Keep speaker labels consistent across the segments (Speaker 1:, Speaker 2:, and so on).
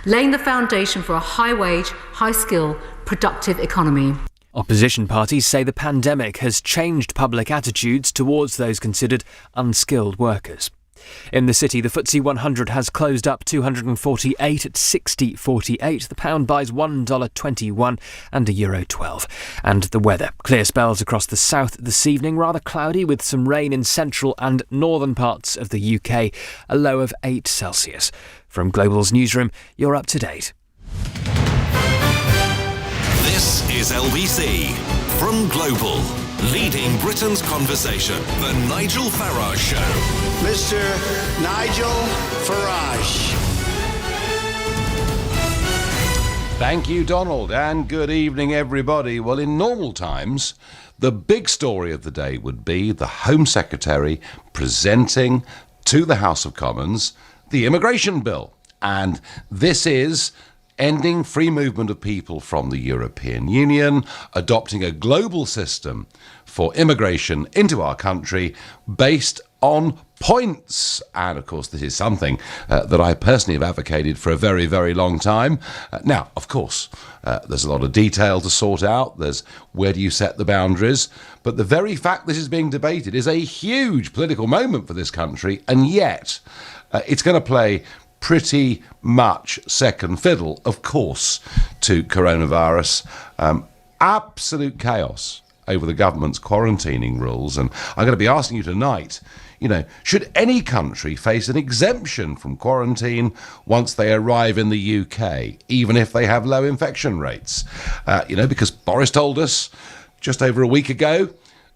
Speaker 1: laying the foundation for a high-wage, high-skill, productive economy.
Speaker 2: Opposition parties say the pandemic has changed public attitudes towards those considered unskilled workers. In the city, the FTSE 100 has closed up 248 at 60.48. The pound buys $1.21 and €1.12. And the weather. Clear spells across the south this evening, rather cloudy with some rain in central and northern parts of the UK, a low of 8 Celsius. From Global's newsroom, you're up to date.
Speaker 3: This is LBC from Global, leading Britain's conversation. The Nigel Farage Show.
Speaker 4: Mr. Nigel Farage.
Speaker 5: Thank you, Donald, and good evening, everybody. Well, in normal times, the big story of the day would be the Home Secretary presenting to the House of Commons the immigration bill. And this is ending free movement of people from the European Union, adopting a global system for immigration into our country based on points. And of course, this is something that I personally have advocated for a very, very long time. Now, of course, there's a lot of detail to sort out. There's where do you set the boundaries? But the very fact this is being debated is a huge political moment for this country. And yet, it's going to play pretty much second fiddle, of course, to coronavirus. Absolute chaos over the government's quarantining rules. And I'm going to be asking you tonight, should any country face an exemption from quarantine once they arrive in the UK, even if they have low infection rates? Because Boris told us just over a week ago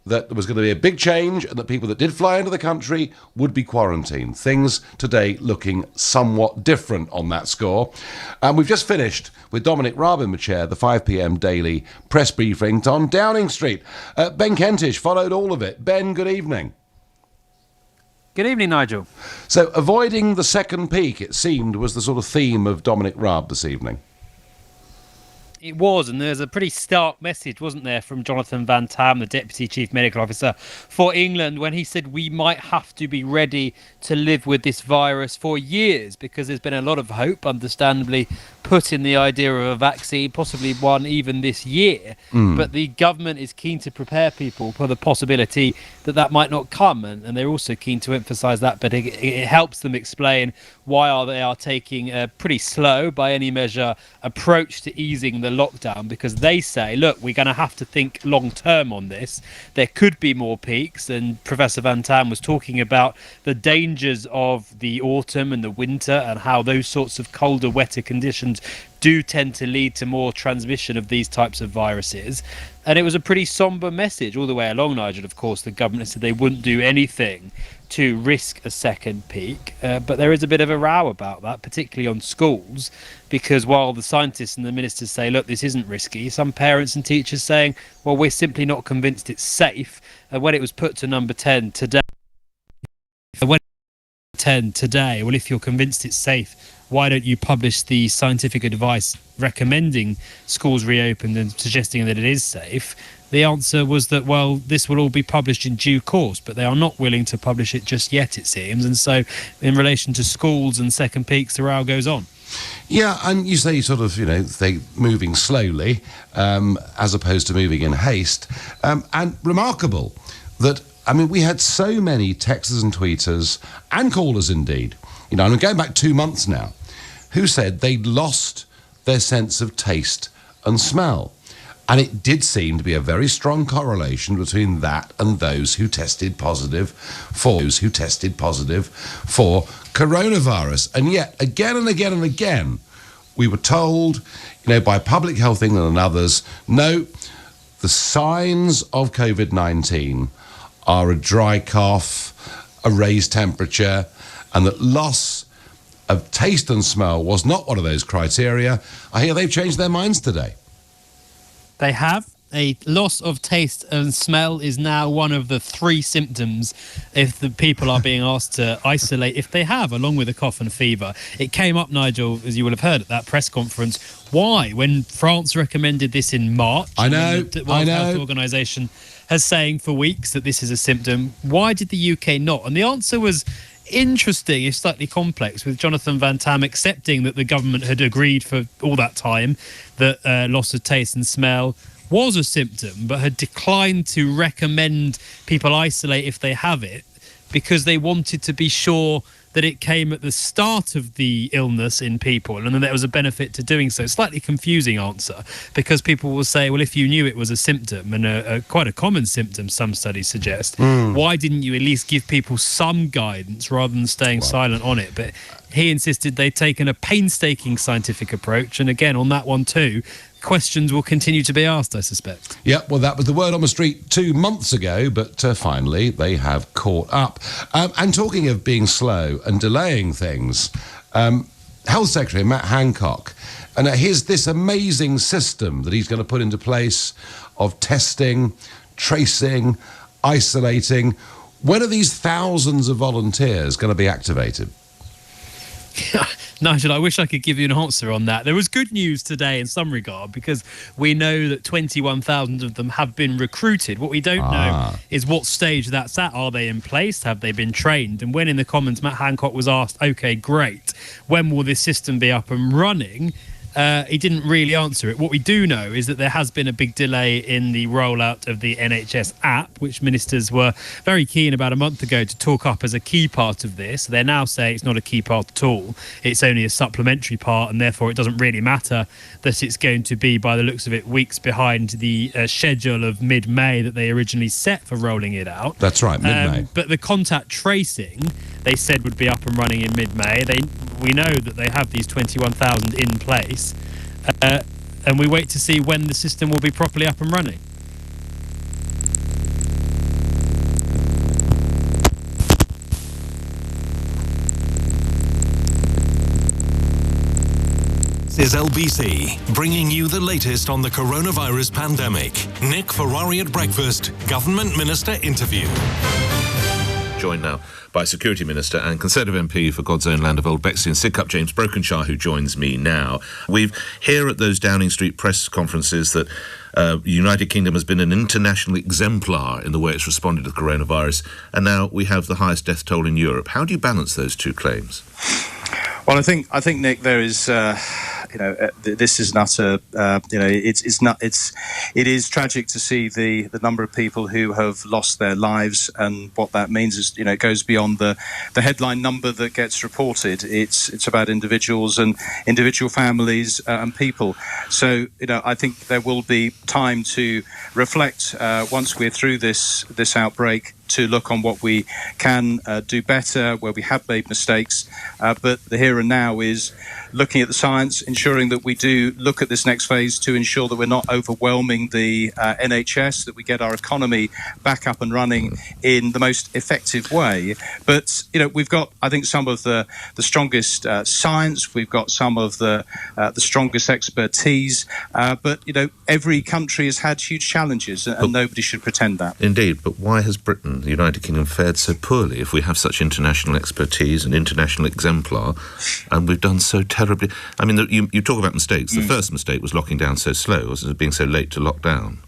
Speaker 5: that there was going to be a big change and that people that did fly into the country would be quarantined. Things today looking somewhat different on that score. And we've just finished with Dominic Raab in the chair, the 5 p.m. daily press briefing on Downing Street. Ben Kentish followed all of it. Ben, good evening.
Speaker 6: Good evening, Nigel.
Speaker 5: So avoiding the second peak, it seemed, was the sort of theme of Dominic Raab this evening.
Speaker 6: It was, and there's a pretty stark message, wasn't there, from Jonathan Van Tam, the Deputy Chief Medical Officer for England, when he said we might have to be ready to live with this virus for years, because there's been a lot of hope, understandably, put in the idea of a vaccine, possibly one even this year. But the government is keen to prepare people for the possibility that might not come, and they're also keen to emphasise that, but it helps them explain why they are taking a pretty slow, by any measure, approach to easing the lockdown, because they say, look, we're going to have to think long term on this. There could be more peaks, and Professor Van Tam was talking about the dangers of the autumn and the winter and how those sorts of colder, wetter conditions do tend to lead to more transmission of these types of viruses. And it was a pretty somber message all the way along, Nigel. Of course, the government said they wouldn't do anything to risk a second peak, but there is a bit of a row about that, particularly on schools, because while the scientists and the ministers say, look, this isn't risky, some parents and teachers saying, well, we're simply not convinced it's safe. And when it was put to number 10 today, well, if you're convinced it's safe, why don't you publish the scientific advice recommending schools reopened and suggesting that it is safe? The answer was that, well, this will all be published in due course, but they are not willing to publish it just yet, it seems. And so in relation to schools and second peaks, the row goes on.
Speaker 5: Yeah, and you say sort of, they moving slowly as opposed to moving in haste. And remarkable that, we had so many texters and tweeters and callers indeed, and I'm going back 2 months now, who said they'd lost their sense of taste and smell. And it did seem to be a very strong correlation between that and those who tested positive for coronavirus. And yet, again and again and again, we were told, by Public Health England and others, no, the signs of COVID-19 are a dry cough, a raised temperature, and that loss of taste and smell was not one of those criteria. I hear they've changed their minds today.
Speaker 6: They have. A loss of taste and smell is now one of the 3 symptoms if the people are being asked to isolate, if they have, along with a cough and fever. It came up, Nigel, as you will have heard at that press conference. Why? When France recommended this in March, the World Health Organization has saying for weeks that this is a symptom, why did the UK not? And the answer was, interesting, it's slightly complex, with Jonathan Van Tam accepting that the government had agreed for all that time that loss of taste and smell was a symptom, but had declined to recommend people isolate if they have it, because they wanted to be sure that it came at the start of the illness in people and then there was a benefit to doing so. Slightly confusing answer, because people will say, well, if you knew it was a symptom, and quite a common symptom, some studies suggest, why didn't you at least give people some guidance rather than staying silent on it? But he insisted they'd taken a painstaking scientific approach, and again, on that one too, questions will continue to be asked, I suspect.
Speaker 5: Yeah, well, that was the word on the street 2 months ago, but finally they have caught up. And talking of being slow and delaying things, Health Secretary Matt Hancock, and here's this amazing system that he's going to put into place of testing, tracing, isolating. When are these thousands of volunteers going to be activated?
Speaker 6: Nigel, I wish I could give you an answer on that. There was good news today in some regard, because we know that 21,000 of them have been recruited. What we don't know is what stage that's at. Are they in place? Have they been trained? And when in the Commons Matt Hancock was asked, OK, great, when will this system be up and running? He didn't really answer it. What we do know is that there has been a big delay in the rollout of the NHS app, which ministers were very keen about a month ago to talk up as a key part of this. They're now saying it's not a key part at all. It's only a supplementary part, and therefore it doesn't really matter that it's going to be, by the looks of it, weeks behind the schedule of mid-May that they originally set for rolling it out.
Speaker 5: That's right, mid-May.
Speaker 6: But the contact tracing, they said, would be up and running in mid-May. We know that they have these 21,000 in place, and we wait to see when the system will be properly up and running.
Speaker 3: This is LBC, bringing you the latest on the coronavirus pandemic. Nick Ferrari at breakfast, Government Minister interview.
Speaker 7: Joined now by Security Minister and Conservative MP for God's Own Land of Old Bexley and Sidcup, James Brokenshire, who joins me now. We've here at those Downing Street press conferences that the United Kingdom has been an international exemplar in the way it's responded to the coronavirus, and now we have the highest death toll in Europe. How do you balance those two claims?
Speaker 8: Well, I think Nick, there is, this is not a, it is tragic to see the number of people who have lost their lives, and what that means is, it goes beyond the headline number that gets reported. It's about individuals and individual families and people. So, I think there will be time to reflect once we're through this outbreak, to look on what we can do better, where we have made mistakes. But the here and now is looking at the science, ensuring that we do look at this next phase to ensure that we're not overwhelming the NHS, that we get our economy back up and running in the most effective way. But, we've got, I think, some of the strongest science. We've got some of the strongest expertise. But, every country has had huge challenges, and nobody should pretend that.
Speaker 7: Indeed, but why has Britain, the United Kingdom, fared so poorly if we have such international expertise and international exemplar, and we've done so terribly? I mean, you talk about mistakes. The first mistake was locking down so slow, was being so late to lock down.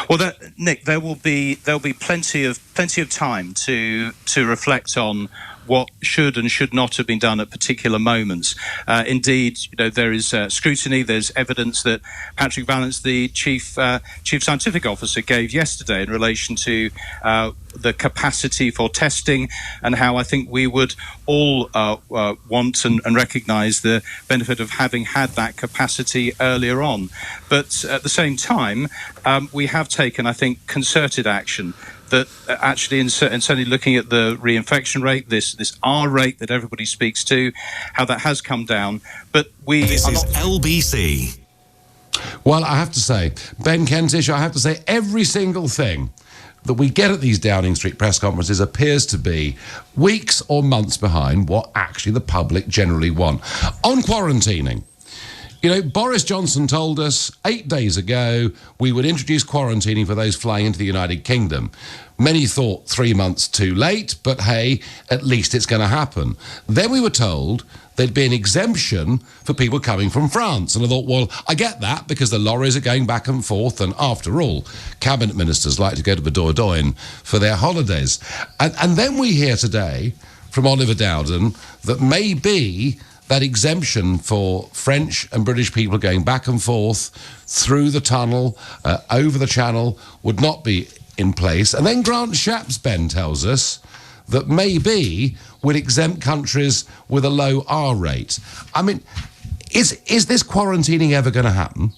Speaker 8: Well, Nick, there'll be plenty of time to reflect on what should and should not have been done at particular moments. Indeed, there is scrutiny. There's evidence that Patrick Vallance, the chief scientific officer, gave yesterday in relation to the capacity for testing, and how I think we would all want and recognise the benefit of having had that capacity earlier on. But at the same time, we have taken, I think, concerted action that actually, and certainly looking at the reinfection rate, this R rate that everybody speaks to, how that has come down. But
Speaker 3: This is LBC.
Speaker 5: Well, I have to say, Ben Kentish, I have to say, every single thing that we get at these Downing Street press conferences appears to be weeks or months behind what actually the public generally want. On quarantining, You know, Boris Johnson told us 8 days ago we would introduce quarantining for those flying into the United Kingdom. Many thought 3 months too late, but hey, at least it's going to happen. Then we were told there'd be an exemption for people coming from France. And I thought, well, I get that because the lorries are going back and forth. And after all, cabinet ministers like to go to the Dordogne for their holidays. And then we hear today from Oliver Dowden that maybe that exemption for French and British people going back and forth through the tunnel, over the channel, would not be in place. And then Grant Shapps, Ben, tells us that maybe would exempt countries with a low R rate. I mean, is this quarantining ever going to happen?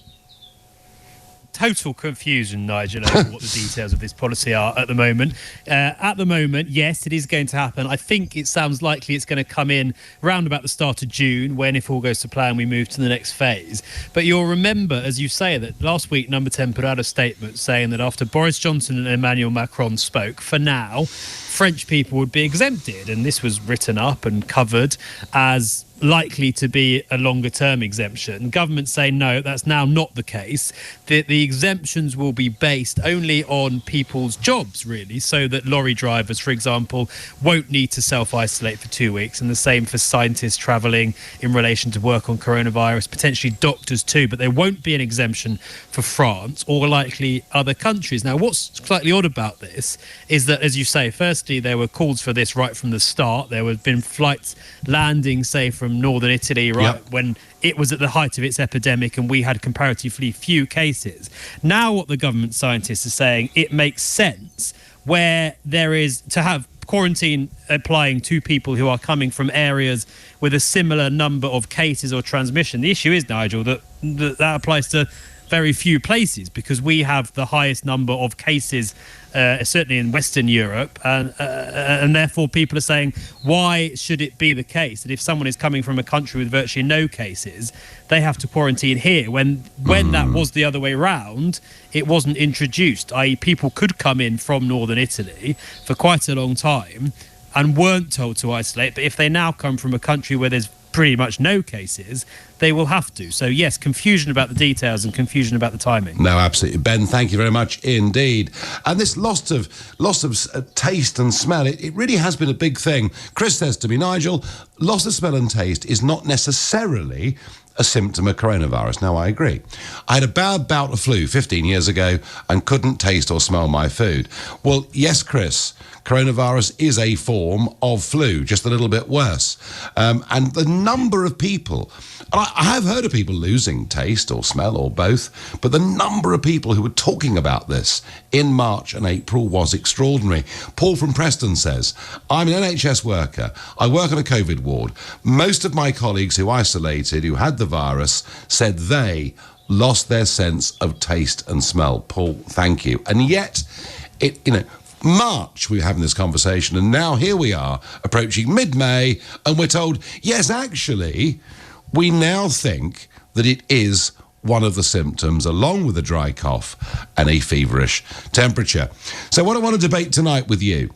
Speaker 6: Total confusion, Nigel, over what the details of this policy are at the moment. At the moment, yes, it is going to happen. I think it sounds likely it's going to come in around about the start of June, when, if all goes to plan, we move to the next phase. But you'll remember, as you say, that last week Number 10 put out a statement saying that after Boris Johnson and Emmanuel Macron spoke, for now, French people would be exempted. And this was written up and covered as likely to be a longer term exemption. Government say no, that's now not the case. The exemptions will be based only on people's jobs, really, so that lorry drivers, for example, won't need to self-isolate for 2 weeks, and the same for scientists travelling in relation to work on coronavirus, potentially doctors too, but there won't be an exemption for France or likely other countries. Now, what's slightly odd about this is that, as you say, firstly, there were calls for this right from the start. There have been flights landing, say, from northern Italy, when it was at the height of its epidemic and we had comparatively few cases. Now what the government scientists are saying, it makes sense where there is to have quarantine applying to people who are coming from areas with a similar number of cases or transmission. The issue is, Nigel, that applies to very few places, because we have the highest number of cases, certainly in Western Europe, and therefore people are saying, why should it be the case that if someone is coming from a country with virtually no cases, they have to quarantine here, when that was the other way round, it wasn't introduced, i.e. people could come in from northern Italy for quite a long time and weren't told to isolate, but if they now come from a country where there's pretty much no cases, they will have to. So yes, confusion about the details and confusion about the timing.
Speaker 5: No, absolutely. Ben, thank you very much indeed. And this loss of taste and smell, it really has been a big thing. Chris says to me, Nigel, loss of smell and taste is not necessarily a symptom of coronavirus. Now, I agree. I had a bad bout of flu 15 years ago and couldn't taste or smell my food. Well, yes, Chris, coronavirus is a form of flu, just a little bit worse. And the number of people, and I have heard of people losing taste or smell or both, but the number of people who were talking about this in March and April was extraordinary. Paul from Preston says, I'm an NHS worker. I work on a COVID ward. Most of my colleagues who isolated, who had the virus, said they lost their sense of taste and smell. Paul, thank you. And yet, March we were having this conversation, and now here we are approaching mid-May, and we're told, yes, actually, we now think that it is one of the symptoms, along with a dry cough and a feverish temperature. So what I want to debate tonight with you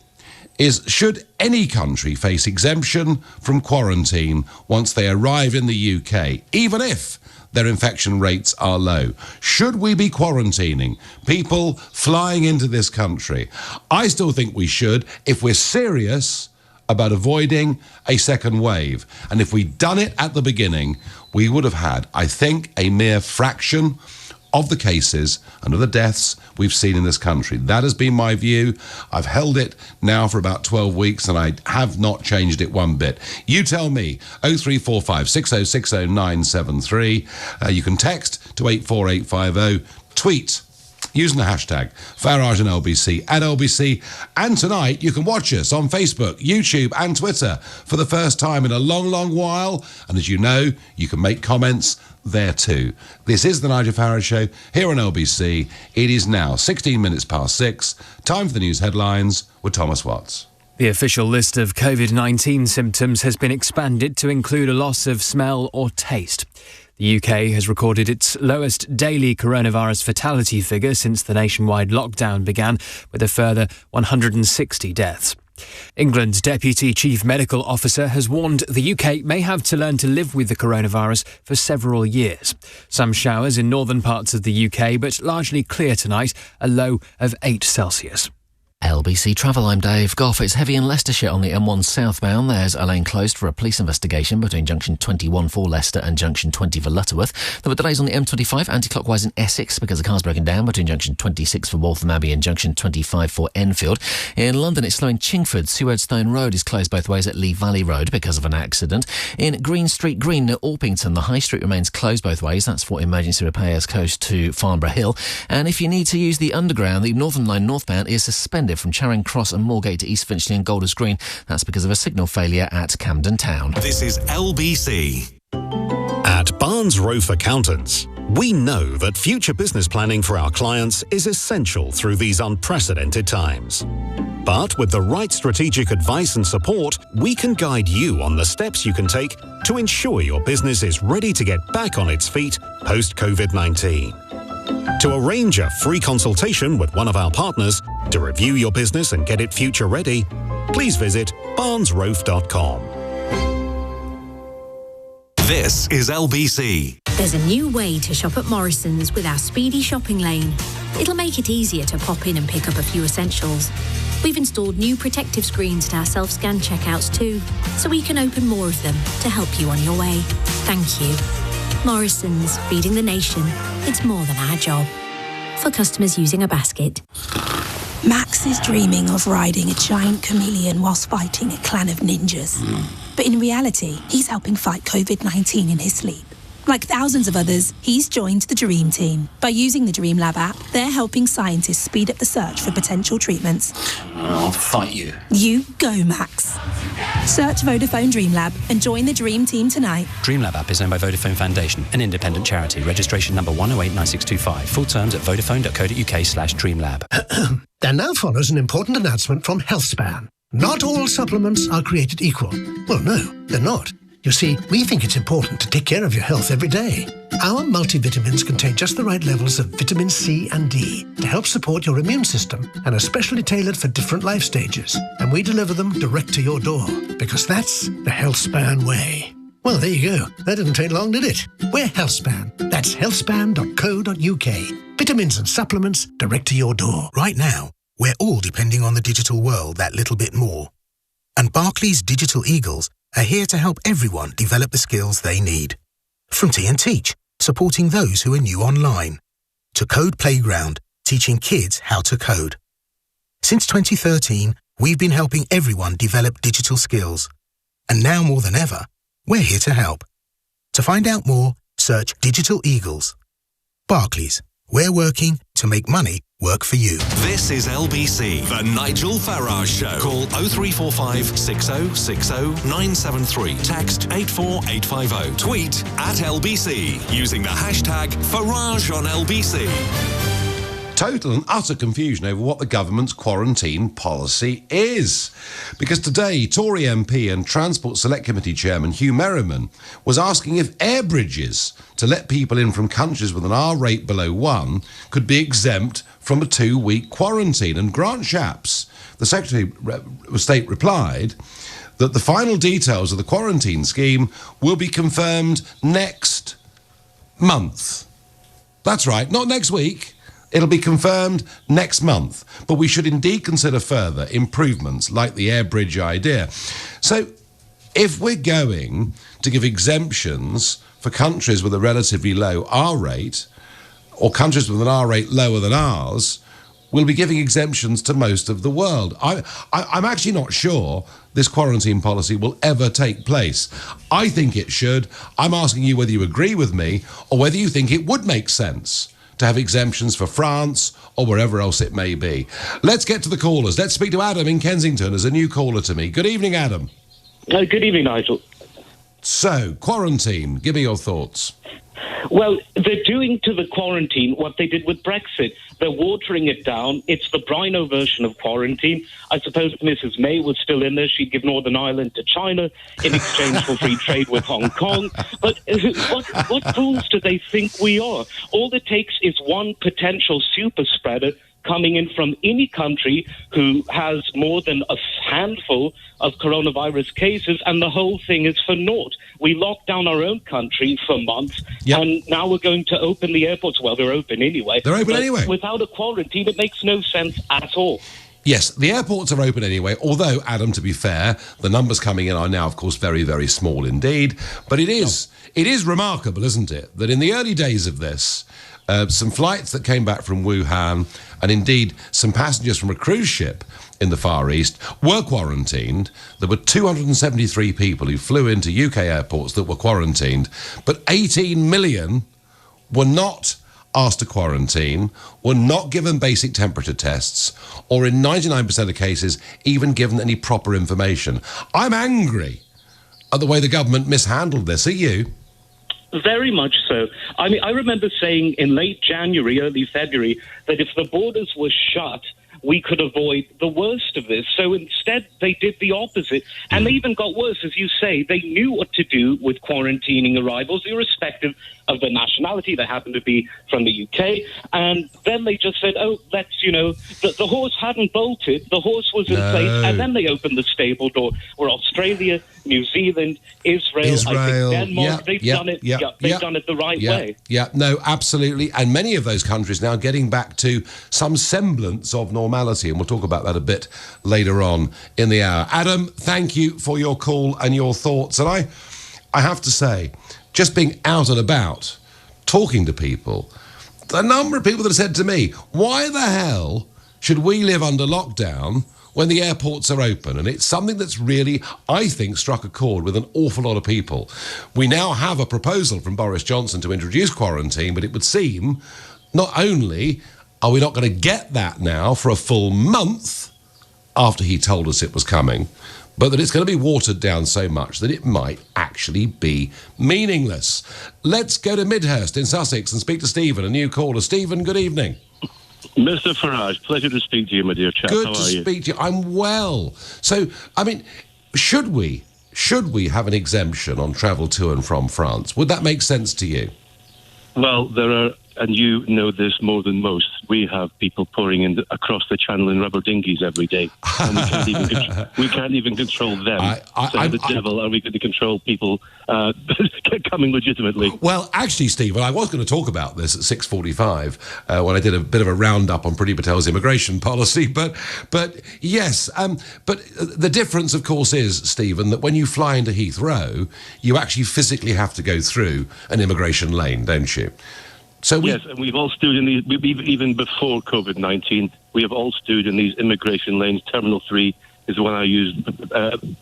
Speaker 5: is, should any country face exemption from quarantine once they arrive in the UK, even if their infection rates are low? Should we be quarantining people flying into this country? I still think we should, if we're serious about avoiding a second wave. And if we'd done it at the beginning, we would have had, I think, a mere fraction of the cases and of the deaths we've seen in this country. That has been my view. I've held it now for about 12 weeks and I have not changed it one bit. You tell me. 0345 6060 973. You can text to 84850. Tweet using the hashtag Farage and LBC at LBC. And tonight you can watch us on Facebook, YouTube and Twitter for the first time in a long, long while. And as you know, you can make comments there too. This is the Nigel Farage Show here on LBC. It is now 16 minutes past 6. Time for the news headlines with Thomas Watts.
Speaker 2: The official list of COVID-19 symptoms has been expanded to include a loss of smell or taste. The UK has recorded its lowest daily coronavirus fatality figure since the nationwide lockdown began, with a further 160 deaths. England's Deputy Chief Medical Officer has warned the UK may have to learn to live with the coronavirus for several years. Some showers in northern parts of the UK, but largely clear tonight, a low of 8 Celsius.
Speaker 9: LBC Travel, I'm Dave Goff. It's heavy in Leicestershire on the M1 southbound. There's a lane closed for a police investigation between junction 21 for Leicester and junction 20 for Lutterworth. There were delays on the M25 anti-clockwise in Essex because the car's broken down between junction 26 for Waltham Abbey and junction 25 for Enfield. In London, it's slow in Chingford. Sewardstone Road is closed both ways at Lee Valley Road because of an accident. In Green Street Green near Orpington, the High Street remains closed both ways. That's for emergency repairs close to Farnborough Hill. And if you need to use the Underground, the Northern Line northbound is suspended from Charing Cross and Moorgate to East Finchley and Golders Green. That's because of a signal failure at Camden Town.
Speaker 3: This is LBC. At Barnes Rofe Accountants, we know that future business planning for our clients is essential through these unprecedented times. But with the right strategic advice and support, we can guide you on the steps you can take to ensure your business is ready to get back on its feet post-COVID-19. To arrange a free consultation with one of our partners to review your business and get it future ready, please visit barnesrofe.com. This is LBC.
Speaker 10: There's a new way to shop at Morrison's with our speedy shopping lane. It'll make it easier to pop in and pick up a few essentials. We've installed new protective screens at our self-scan checkouts too, so we can open more of them to help you on your way. Thank you. Morrison's, feeding the nation. It's more than our job. For customers using a basket.
Speaker 11: Max is dreaming of riding a giant chameleon whilst fighting a clan of ninjas. But in reality, he's helping fight COVID-19 in his sleep. Like thousands of others, he's joined the Dream Team. By using the Dream Lab app, they're helping scientists speed up the search for potential treatments.
Speaker 12: I'll fight you.
Speaker 11: You go, Max. Search Vodafone Dream Lab and join the Dream Team tonight.
Speaker 13: Dream Lab app is owned by Vodafone Foundation, an independent charity. Registration number 1089625. Full terms at vodafone.co.uk/dreamlab.
Speaker 14: There now follows an important announcement from HealthSpan. Not all supplements are created equal. Well, no, they're not. You see, we think it's important to take care of your health every day. Our multivitamins contain just the right levels of vitamin C and D to help support your immune system and are specially tailored for different life stages. And we deliver them direct to your door because that's the HealthSpan way. Well, there you go. That didn't take long, did it? We're HealthSpan. That's healthspan.co.uk. Vitamins and supplements direct to your door.
Speaker 15: Right now, we're all depending on the digital world that little bit more. And Barclays Digital Eagles are here to help everyone develop the skills they need. From Tea and Teach, supporting those who are new online, to Code Playground, teaching kids how to code. Since 2013, we've been helping everyone develop digital skills. And now more than ever, we're here to help. To find out more, search Digital Eagles. Barclays, we're working to make money work for you.
Speaker 3: This is LBC, the Nigel Farage Show. Call 0345 6060 973. Text 84850. Tweet at LBC using the hashtag Farage on LBC.
Speaker 5: Total and utter confusion over what the government's quarantine policy is. Because today, Tory MP and Transport Select Committee Chairman Hugh Merriman was asking if air bridges to let people in from countries with an R rate below 1 could be exempt from a 2-week quarantine. And Grant Shapps, the Secretary of State, replied that the final details of the quarantine scheme will be confirmed next month. That's right, not next week. It'll be confirmed next month, but we should indeed consider further improvements like the air bridge idea. So if we're going to give exemptions for countries with a relatively low R rate, or countries with an R rate lower than ours, we'll be giving exemptions to most of the world. I'm actually not sure this quarantine policy will ever take place. I think it should. I'm asking you whether you agree with me or whether you think it would make sense to have exemptions for France or wherever else it may be. Let's get to the callers. Let's speak to Adam in Kensington as a new caller to me. Good evening, Adam.
Speaker 16: Good evening, Nigel.
Speaker 5: So, quarantine. Give me your thoughts.
Speaker 16: Well, they're doing to the quarantine what they did with Brexit. They're watering it down. It's the Brino version of quarantine. I suppose if Mrs. May was still in there, she'd give Northern Ireland to China in exchange for free trade with Hong Kong. But what fools do they think we are? All it takes is one potential super spreader coming in from any country who has more than a handful of coronavirus cases, and the whole thing is for naught. We locked down our own country for months, and now we're going to open the airports. Well, they're open anyway.
Speaker 5: They're open anyway.
Speaker 16: Without a quarantine, it makes no sense at all.
Speaker 5: Yes, the airports are open anyway, although, Adam, to be fair, the numbers coming in are now, of course, very, very small indeed. But it is remarkable, isn't it, that in the early days of this, some flights that came back from Wuhan, and indeed some passengers from a cruise ship in the Far East, were quarantined. There were 273 people who flew into UK airports that were quarantined, but 18 million were not asked to quarantine, were not given basic temperature tests, or in 99% of cases, even given any proper information. I'm angry at the way the government mishandled this. Are you?
Speaker 16: Very much so. I mean, I remember saying in late January, early February, that if the borders were shut, we could avoid the worst of this. So instead, they did the opposite. And they even got worse, as you say. They knew what to do with quarantining arrivals, irrespective of the nationality. They happened to be from the UK. And then they just said, oh, let's, the horse hadn't bolted. The horse was in place. And then they opened the stable door where Australia, New Zealand, Israel, I think Denmark, they've done it the right way.
Speaker 5: Yeah, no, absolutely. And many of those countries now getting back to some semblance of normality. And we'll talk about that a bit later on in the hour. Adam, thank you for your call and your thoughts. And I have to say, just being out and about, talking to people, the number of people that have said to me, why the hell should we live under lockdown when the airports are open? And it's something that's really, I think, struck a chord with an awful lot of people. We now have a proposal from Boris Johnson to introduce quarantine, but it would seem not only are we not going to get that now for a full month after he told us it was coming, but that it's going to be watered down so much that it might actually be meaningless. Let's go to Midhurst in Sussex and speak to Stephen, a new caller. Stephen, good evening.
Speaker 12: Mr. Farage, pleasure to speak to you, my dear chap.
Speaker 5: Good
Speaker 12: How
Speaker 5: to
Speaker 12: are you?
Speaker 5: speak to you. I'm well. So, I mean, should we have an exemption on travel to and from France? Would that make sense to you?
Speaker 12: Well, there are, and you know this more than most, we have people pouring in across the channel in rubber dinghies every day. And we can't even control them. How the devil are we going to control people coming legitimately?
Speaker 5: Well, actually, Stephen, I was going to talk about this at 6:45 when I did a bit of a roundup on Priti Patel's immigration policy. But yes, but the difference, of course, is, Stephen, that when you fly into Heathrow, you actually physically have to go through an immigration lane, don't you? So
Speaker 12: yes, and we've all stood in these, even before COVID-19, we have all stood in these immigration lanes. Terminal 3 is the one I use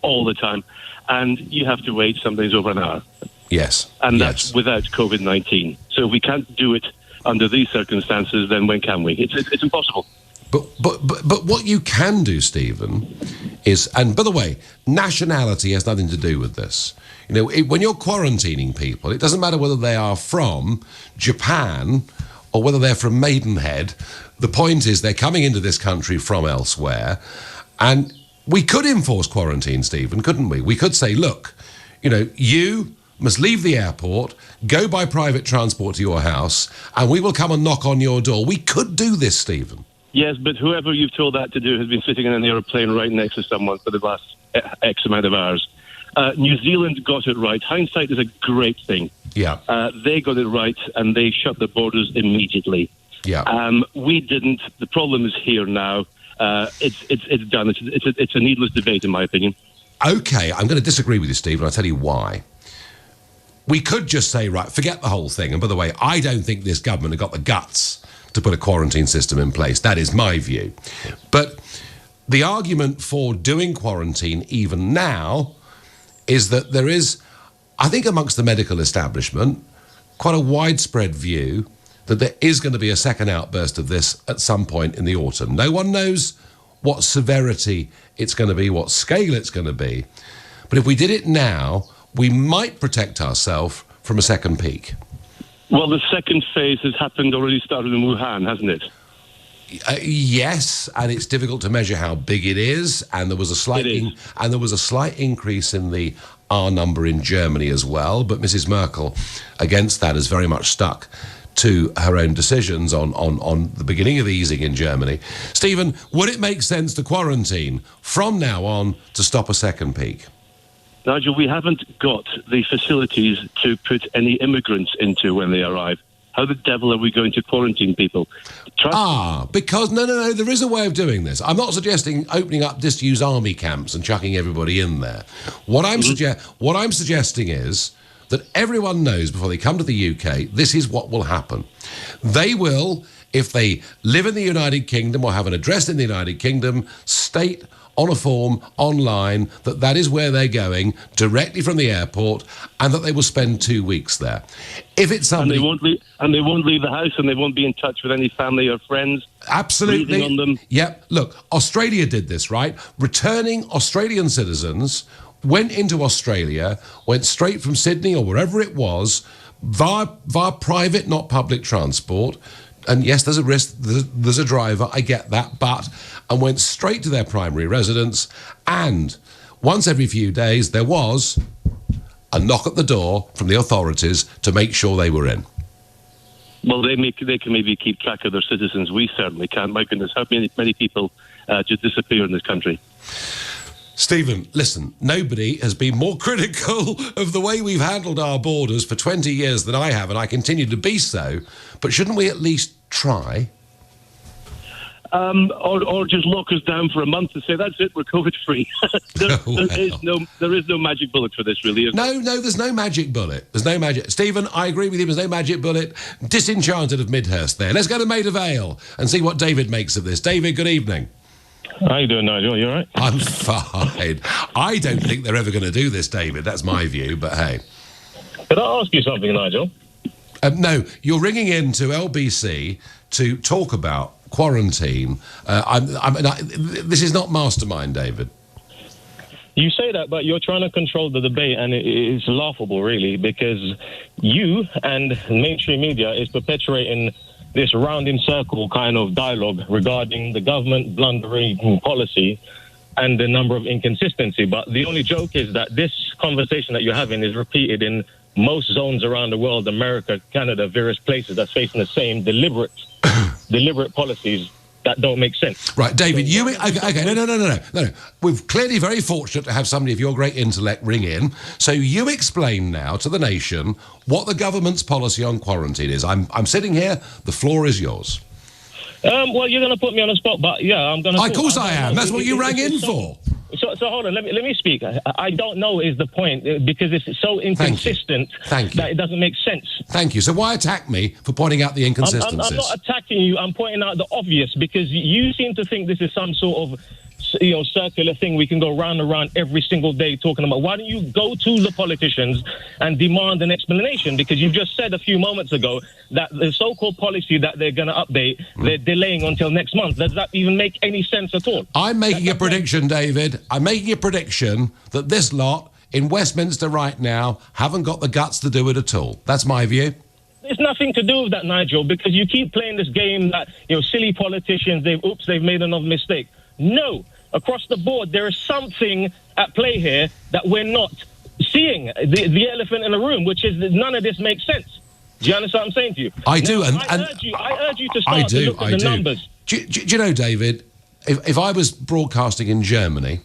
Speaker 12: all the time. And you have to wait sometimes over an hour.
Speaker 5: Yes.
Speaker 12: And that's without COVID-19. So if we can't do it under these circumstances, then when can we? It's impossible.
Speaker 5: But what you can do, Stephen, is, and by the way, nationality has nothing to do with this. When you're quarantining people, it doesn't matter whether they are from Japan or whether they're from Maidenhead. The point is they're coming into this country from elsewhere. And we could enforce quarantine, Stephen, couldn't we? We could say, look, you must leave the airport, go by private transport to your house, and we will come and knock on your door. We could do this, Stephen.
Speaker 12: Yes, but whoever you've told that to do has been sitting in an aeroplane right next to someone for the last X amount of hours. New Zealand got it right. Hindsight is a great thing.
Speaker 5: Yeah.
Speaker 12: They got it right, and they shut the borders immediately.
Speaker 5: Yeah.
Speaker 12: We didn't. The problem is here now. It's done. It's a needless debate, in my opinion.
Speaker 5: Okay, I'm going to disagree with you, Steve, and I'll tell you why. We could just say, right, forget the whole thing. And by the way, I don't think this government have got the guts to put a quarantine system in place. That is my view. But the argument for doing quarantine even now is that there is, I think amongst the medical establishment, quite a widespread view that there is going to be a second outburst of this at some point in the autumn. No one knows what severity it's going to be, what scale it's going to be. But if we did it now, we might protect ourselves from a second peak.
Speaker 12: Well, the second phase has already started in Wuhan, hasn't it?
Speaker 5: Yes, and it's difficult to measure how big it is. And there was a slight increase in the R number in Germany as well. But Mrs. Merkel, against that, has very much stuck to her own decisions on the beginning of easing in Germany. Stephen, would it make sense to quarantine from now on to stop a second peak?
Speaker 12: Nigel, we haven't got the facilities to put any immigrants into when they arrive. How the devil are we going to quarantine people?
Speaker 5: Because no, there is a way of doing this. I'm not suggesting opening up disused army camps and chucking everybody in there. What I'm suggesting is that everyone knows before they come to the UK, this is what will happen. They will, if they live in the United Kingdom or have an address in the United Kingdom, state on a form online that is where they're going directly from the airport, and that they will spend 2 weeks there. If it's somebody,
Speaker 12: and they won't leave the house, and they won't be in touch with any family or friends.
Speaker 5: Absolutely.
Speaker 12: Breathing on them.
Speaker 5: Yep. Look, Australia did this, right? Returning Australian citizens went into Australia, went straight from Sydney or wherever it was via private, not public transport. And yes, there's a risk, there's a driver, I get that, and went straight to their primary residence, and once every few days there was a knock at the door from the authorities to make sure they were in.
Speaker 12: Well, they can maybe keep track of their citizens. We certainly can't. My goodness, how many people just disappear in this country?
Speaker 5: Stephen, listen, nobody has been more critical of the way we've handled our borders for 20 years than I have, and I continue to be so. But shouldn't we at least try?
Speaker 12: Or just lock us down for a month and say, that's it, we're COVID-free. There is no magic bullet for this, really, is there?
Speaker 5: No, there's no magic bullet. There's no magic. Stephen, I agree with you, there's no magic bullet. Disenchanted of Midhurst there. Let's go to Maida Vale and see what David makes of this. David, good evening.
Speaker 17: How you doing, Nigel? You all right?
Speaker 5: I'm fine. I don't think they're ever going to do this, David. That's my view, but hey.
Speaker 17: Could I ask you something, Nigel?
Speaker 5: No, you're ringing in to LBC to talk about quarantine. This is not mastermind, David.
Speaker 17: You say that, but you're trying to control the debate, and it's laughable, really, because you and mainstream media is perpetuating this round-in-circle kind of dialogue regarding the government blundering policy and the number of inconsistency. But the only joke is that this conversation that you're having is repeated in most zones around the world, America, Canada, various places that's facing the same deliberate policies that don't make sense.
Speaker 5: Right, David, no. We're clearly very fortunate to have somebody of your great intellect ring in. So you explain now to the nation what the government's policy on quarantine is. I'm sitting here. The floor is yours.
Speaker 17: Well, you're going to put me on the spot, but yeah, I'm going to...
Speaker 5: Of course I am. That's what you rang in for.
Speaker 17: So hold on, let me speak. I don't know is the point, because it's so inconsistent that it doesn't make sense.
Speaker 5: Thank you. So why attack me for pointing out the inconsistencies?
Speaker 17: I'm not attacking you. I'm pointing out the obvious, because you seem to think this is some sort of circular thing we can go round and round every single day talking about. Why don't you go to the politicians and demand an explanation? Because you just said a few moments ago that the so-called policy that they're going to update, they're delaying until next month. Does that even make any sense at all?
Speaker 5: I'm making a prediction, David. I'm making a prediction that this lot in Westminster right now haven't got the guts to do it at all. That's my view.
Speaker 17: It's nothing to do with that, Nigel, because you keep playing this game that, silly politicians, they've made another mistake. No. Across the board, there is something at play here that we're not seeing. The elephant in the room, which is that none of this makes sense. Do you understand what I'm saying to you?
Speaker 5: I do.
Speaker 17: I urge you to start to look at the numbers.
Speaker 5: Do you know, David, if I was broadcasting in Germany,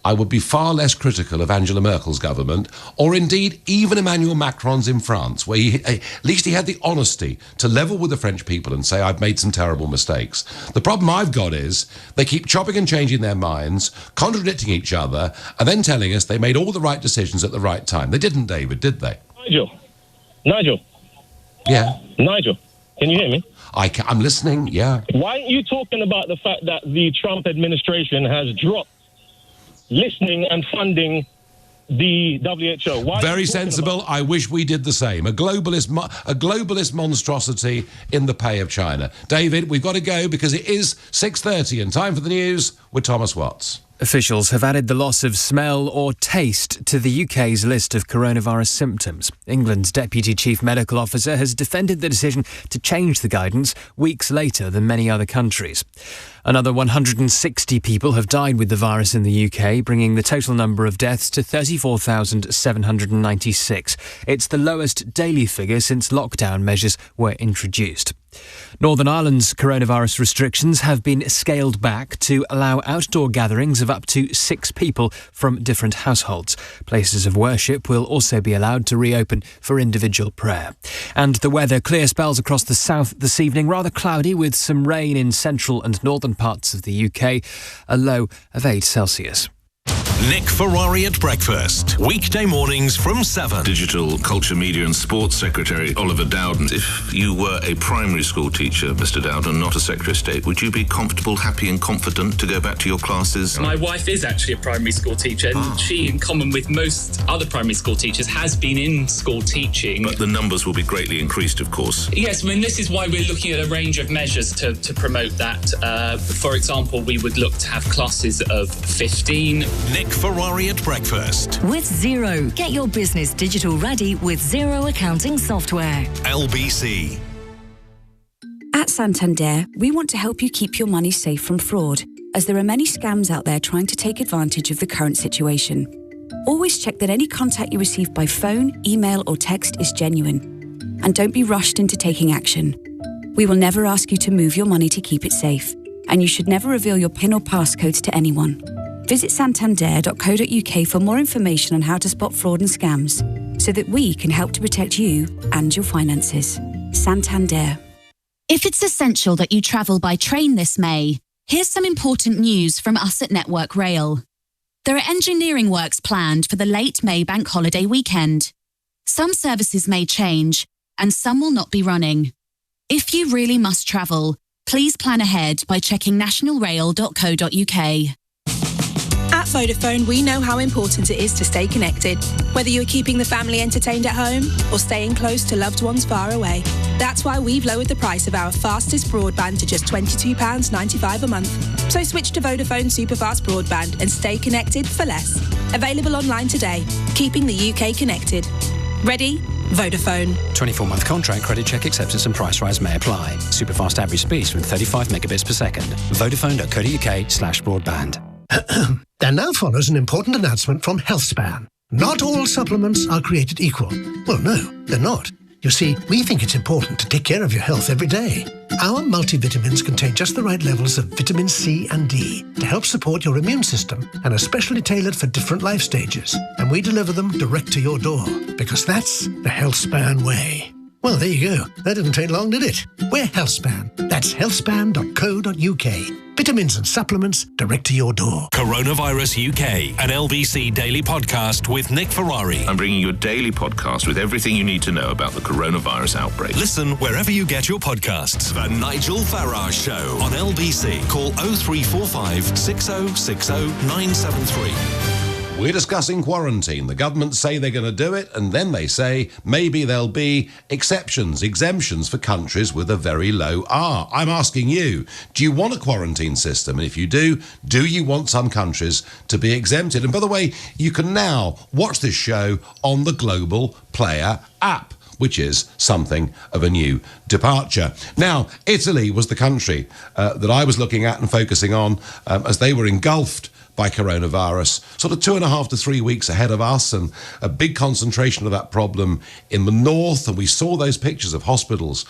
Speaker 5: I would be far less critical of Angela Merkel's government, or indeed even Emmanuel Macron's in France, where at least he had the honesty to level with the French people and say, I've made some terrible mistakes. The problem I've got is they keep chopping and changing their minds, contradicting each other, and then telling us they made all the right decisions at the right time. They didn't, David, did they?
Speaker 17: Nigel.
Speaker 5: Yeah?
Speaker 17: Nigel, can you hear me?
Speaker 5: I'm listening, yeah.
Speaker 17: Why aren't you talking about the fact that the Trump administration has dropped listening and funding the WHO?
Speaker 5: Very sensible. I wish we did the same. A globalist monstrosity in the pay of China. David, we've got to go because it is 6:30 and time for the news with Thomas Watts.
Speaker 2: Officials have added the loss of smell or taste to the UK's list of coronavirus symptoms. England's Deputy Chief Medical Officer has defended the decision to change the guidance weeks later than many other countries. Another 160 people have died with the virus in the UK, bringing the total number of deaths to 34,796. It's the lowest daily figure since lockdown measures were introduced. Northern Ireland's coronavirus restrictions have been scaled back to allow outdoor gatherings of up to 6 people from different households. Places of worship will also be allowed to reopen for individual prayer. And the weather, clear spells across the south this evening, rather cloudy with some rain in central and northern parts of the UK, a low of 8 Celsius.
Speaker 18: Nick Ferrari at breakfast. Weekday mornings from 7.
Speaker 7: Digital Culture, Media and Sports Secretary Oliver Dowden. If you were a primary school teacher, Mr. Dowden, not a Secretary of State, would you be comfortable, happy and confident to go back to your classes?
Speaker 19: My wife is actually a primary school teacher, and she, in common with most other primary school teachers, has been in school teaching.
Speaker 7: But the numbers will be greatly increased, of course.
Speaker 19: Yes, I mean, this is why we're looking at a range of measures to promote that. For example, we would look to have classes of 15.
Speaker 18: Nick Ferrari at breakfast.
Speaker 20: With Xero. Get your business digital ready with Xero accounting software.
Speaker 18: LBC.
Speaker 21: At Santander, we want to help you keep your money safe from fraud, as there are many scams out there trying to take advantage of the current situation. Always check that any contact you receive by phone, email or text is genuine. And don't be rushed into taking action. We will never ask you to move your money to keep it safe, and you should never reveal your PIN or passcodes to anyone. Visit santander.co.uk for more information on how to spot fraud and scams, so that we can help to protect you and your finances. Santander.
Speaker 22: If it's essential that you travel by train this May, here's some important news from us at Network Rail. There are engineering works planned for the late May bank holiday weekend. Some services may change, and some will not be running. If you really must travel, please plan ahead by checking nationalrail.co.uk.
Speaker 11: At Vodafone, we know how important it is to stay connected, whether you're keeping the family entertained at home or staying close to loved ones far away. That's why we've lowered the price of our fastest broadband to just £22.95 a month. So switch to Vodafone Superfast Broadband and stay connected for less. Available online today, keeping the UK connected. Ready? Vodafone.
Speaker 13: 24-month contract, credit check, acceptance and price rise may apply. Superfast average speeds from 35 megabits per second. Vodafone.co.uk/broadband.
Speaker 14: And now follows an important announcement from HealthSpan. Not all supplements are created equal. Well, no, they're not. You see, we think it's important to take care of your health every day. Our multivitamins contain just the right levels of vitamin C and D to help support your immune system and are specially tailored for different life stages. And we deliver them direct to your door, because that's the HealthSpan way. Well, there you go. That didn't take long, did it? We're HealthSpan. That's healthspan.co.uk. Vitamins and supplements direct to your door.
Speaker 18: Coronavirus UK, an LBC daily podcast with Nick Ferrari.
Speaker 7: I'm bringing you a daily podcast with everything you need to know about the coronavirus outbreak.
Speaker 18: Listen wherever you get your podcasts. The Nigel Farage Show on LBC. Call 0345 6060 973.
Speaker 5: We're discussing quarantine. The government say they're going to do it, and then they say maybe there'll be exceptions, exemptions for countries with a very low R. I'm asking you, do you want a quarantine system? And if you do you want some countries to be exempted? And by the way, you can now watch this show on the Global Player app, which is something of a new departure. Now, Italy was the country that I was looking at and focusing on as they were engulfed by coronavirus, sort of 2.5 to 3 weeks ahead of us, and a big concentration of that problem in the north. And we saw those pictures of hospitals,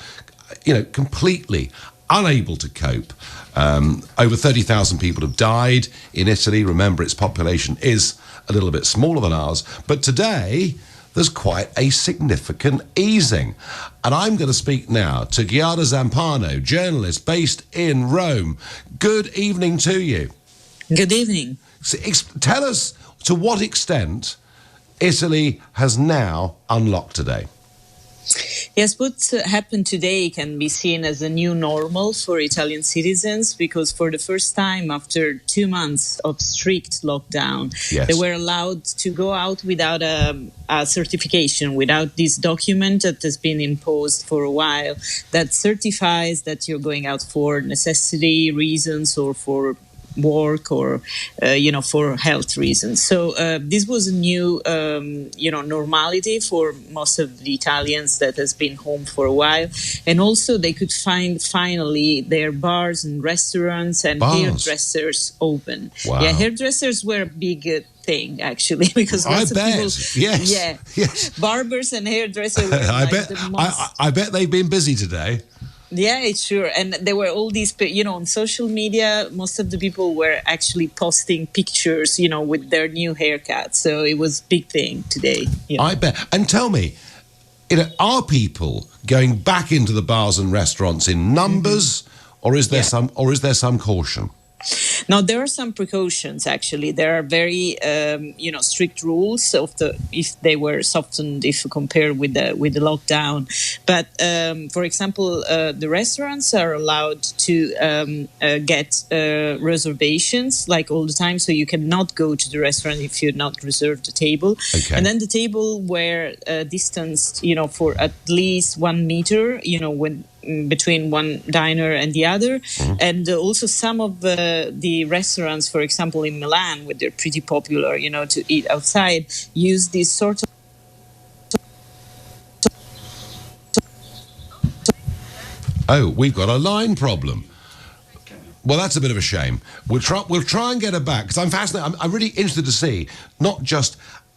Speaker 5: completely unable to cope. Over 30,000 people have died in Italy. Remember, its population is a little bit smaller than ours. But today, there's quite a significant easing. And I'm going to speak now to Giada Zampano, journalist based in Rome. Good evening to you.
Speaker 23: Good evening.
Speaker 5: So, tell us to what extent Italy has now unlocked today.
Speaker 23: Yes, what happened today can be seen as a new normal for Italian citizens, because for the first time after 2 months of strict lockdown, they were allowed to go out without a certification, without this document that has been imposed for a while that certifies that you're going out for necessity reasons or for work or, for health reasons. So this was a new, normality for most of the Italians that has been home for a while. And also they could find finally their bars and restaurants and hairdressers open.
Speaker 5: Wow.
Speaker 23: Yeah, hairdressers were a big thing actually, because lots of people,
Speaker 5: yes,
Speaker 23: barbers and hairdressers were
Speaker 5: I bet they've been busy today.
Speaker 23: Yeah, it's sure. And there were all these, on social media, most of the people were actually posting pictures, with their new haircuts. So it was a big thing today.
Speaker 5: I bet. And tell me, are people going back into the bars and restaurants in numbers, or is there some caution?
Speaker 23: Now, there are some precautions, actually. There are very, strict rules if they were softened if compared with the lockdown. But, for example, the restaurants are allowed to get reservations, like all the time. So you cannot go to the restaurant if you're not reserved a table.
Speaker 5: Okay.
Speaker 23: And then the table were distanced, for at least 1 meter, between one diner and the other. Mm-hmm. And also some of the restaurants, for example, in Milan, where they're pretty popular, to eat outside, use this sort of...
Speaker 5: Oh, we've got a line problem. Well, that's a bit of a shame. We'll try and get her back, because I'm fascinated. I'm really interested to see not just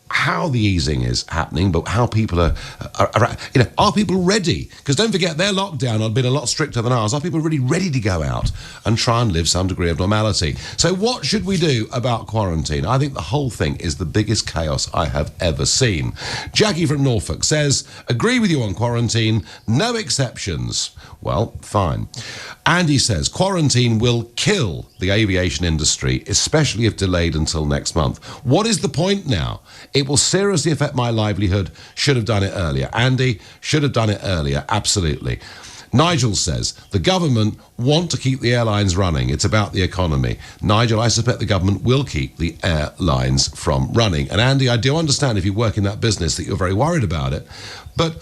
Speaker 5: how the easing is happening, but how people are people ready? Because don't forget, their lockdown had been a lot stricter than ours. Are people really ready to go out and try and live some degree of normality? So what should we do about quarantine? I think the whole thing is the biggest chaos I have ever seen. Jackie from Norfolk says, agree with you on quarantine, no exceptions. Well, fine. Andy says, quarantine will kill the aviation industry, especially if delayed until next month. What is the point now? It will seriously affect my livelihood. Should have done it earlier. Andy, should have done it earlier. Absolutely. Nigel says, the government want to keep the airlines running. It's about the economy. Nigel, I suspect the government will keep the airlines from running. And Andy, I do understand if you work in that business that you're very worried about it. But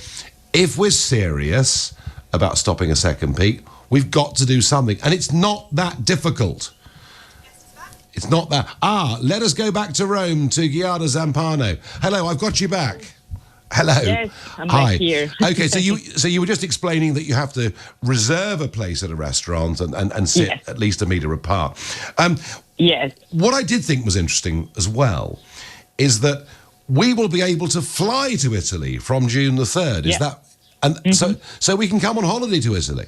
Speaker 5: if we're serious about stopping a second peak, we've got to do something. And it's not that difficult. It's not that. Let us go back to Rome, to Giada Zampano. Hello, I've got you back. Hello.
Speaker 23: Yes, I'm
Speaker 5: Hi.
Speaker 23: back here.
Speaker 5: Okay, so you were just explaining that you have to reserve a place at a restaurant and sit at least a metre apart.
Speaker 23: Yes.
Speaker 5: What I did think was interesting as well is that we will be able to fly to Italy from June the 3rd. Is that... And so we can come on holiday to Italy?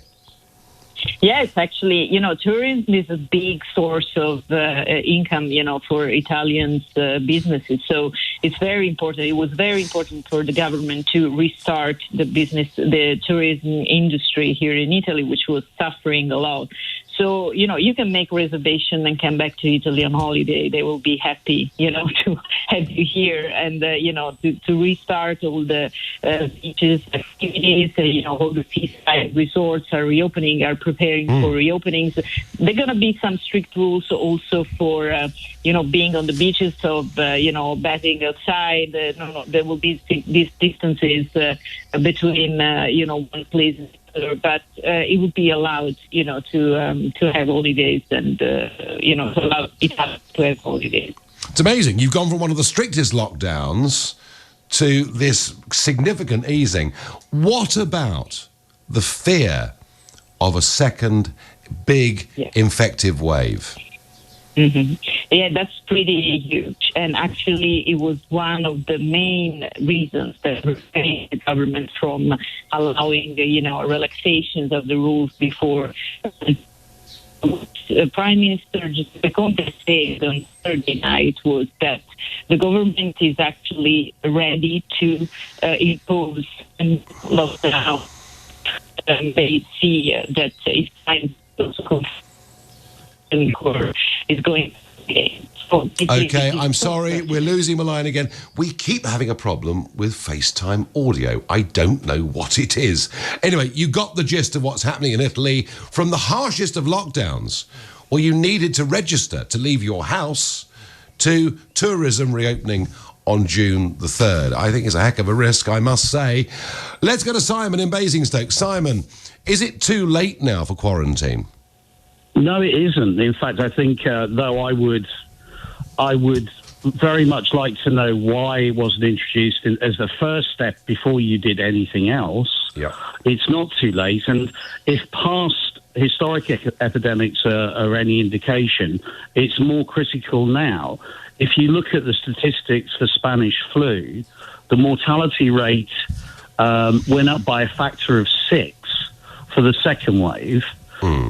Speaker 23: Yes, actually, tourism is a big source of income, for Italian businesses. So it's very important. It was very important for the government to restart the tourism industry here in Italy, which was suffering a lot. So, you can make reservation and come back to Italy on holiday. They will be happy, to have you here and, to restart all the beaches, activities, all the seaside resorts are preparing for reopenings. There are going to be some strict rules also for, being on the beaches of, bathing outside. There will be these distances between, one place and but it would be allowed, to have holidays and, to allow Italy to have holidays.
Speaker 5: It's amazing. You've gone from one of the strictest lockdowns to this significant easing. What about the fear of a second big infective wave?
Speaker 23: Mm-hmm. Yeah, that's pretty huge. And actually, it was one of the main reasons that prevented the government from allowing, relaxations of the rules before. Prime Minister Giuseppe Conte said on Thursday night was that the government is actually ready to impose a lockdown. They see that it's time to is going.
Speaker 5: Okay, I'm sorry, we're losing Milan again. We keep having a problem with FaceTime audio. I don't know what it is. Anyway, you got the gist of what's happening in Italy. From the harshest of lockdowns, where you needed to register to leave your house, to tourism reopening on June the 3rd. I think it's a heck of a risk, I must say. Let's go to Simon in Basingstoke. Simon, is it too late now for quarantine?
Speaker 1: No, it isn't. In fact, I think, though, I would very much like to know why it wasn't introduced as the first step before you did anything else.
Speaker 5: Yeah.
Speaker 1: It's not too late. And if past historic epidemics are any indication, it's more critical now. If you look at the statistics for Spanish flu, the mortality rate went up by a factor of 6 for the second wave.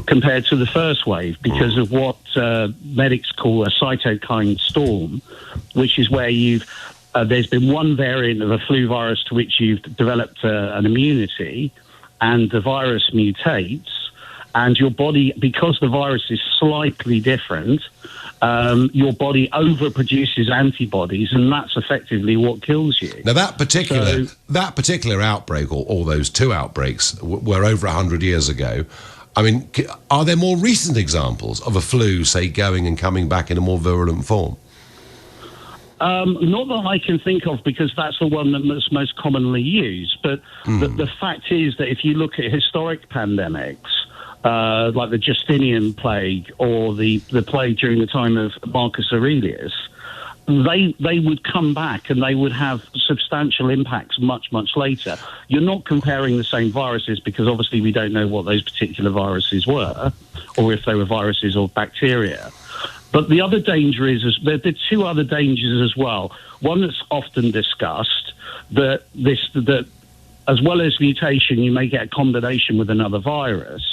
Speaker 1: Compared to the first wave, because of what medics call a cytokine storm, which is where there's been one variant of a flu virus to which you've developed an immunity, and the virus mutates, and your body, because the virus is slightly different, your body overproduces antibodies, and that's effectively what kills you.
Speaker 5: Now, that particular outbreak, or those two outbreaks, were over 100 years ago. I mean, are there more recent examples of a flu, say, going and coming back in a more virulent form?
Speaker 1: Not that I can think of, because that's the one that's most commonly used. But the fact is that if you look at historic pandemics, like the Justinian plague or the plague during the time of Marcus Aurelius, they would come back and they would have substantial impacts much, much later. You're not comparing the same viruses, because obviously we don't know what those particular viruses were, or if they were viruses or bacteria. But the other danger is there are two other dangers as well. One that's often discussed, that as well as mutation, you may get a combination with another virus.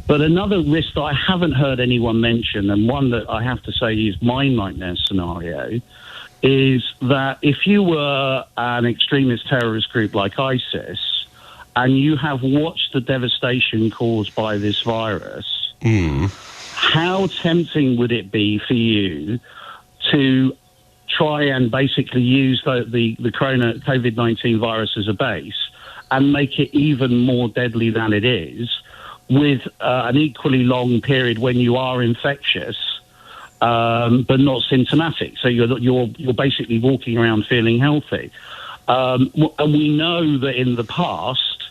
Speaker 1: But another risk that I haven't heard anyone mention, and one that I have to say is my nightmare scenario, is that if you were an extremist terrorist group like ISIS, and you have watched the devastation caused by this virus, how tempting would it be for you to try and basically use the COVID-19 virus as a base and make it even more deadly than it is, with an equally long period when you are infectious, but not symptomatic. So you're basically walking around feeling healthy. And we know that in the past,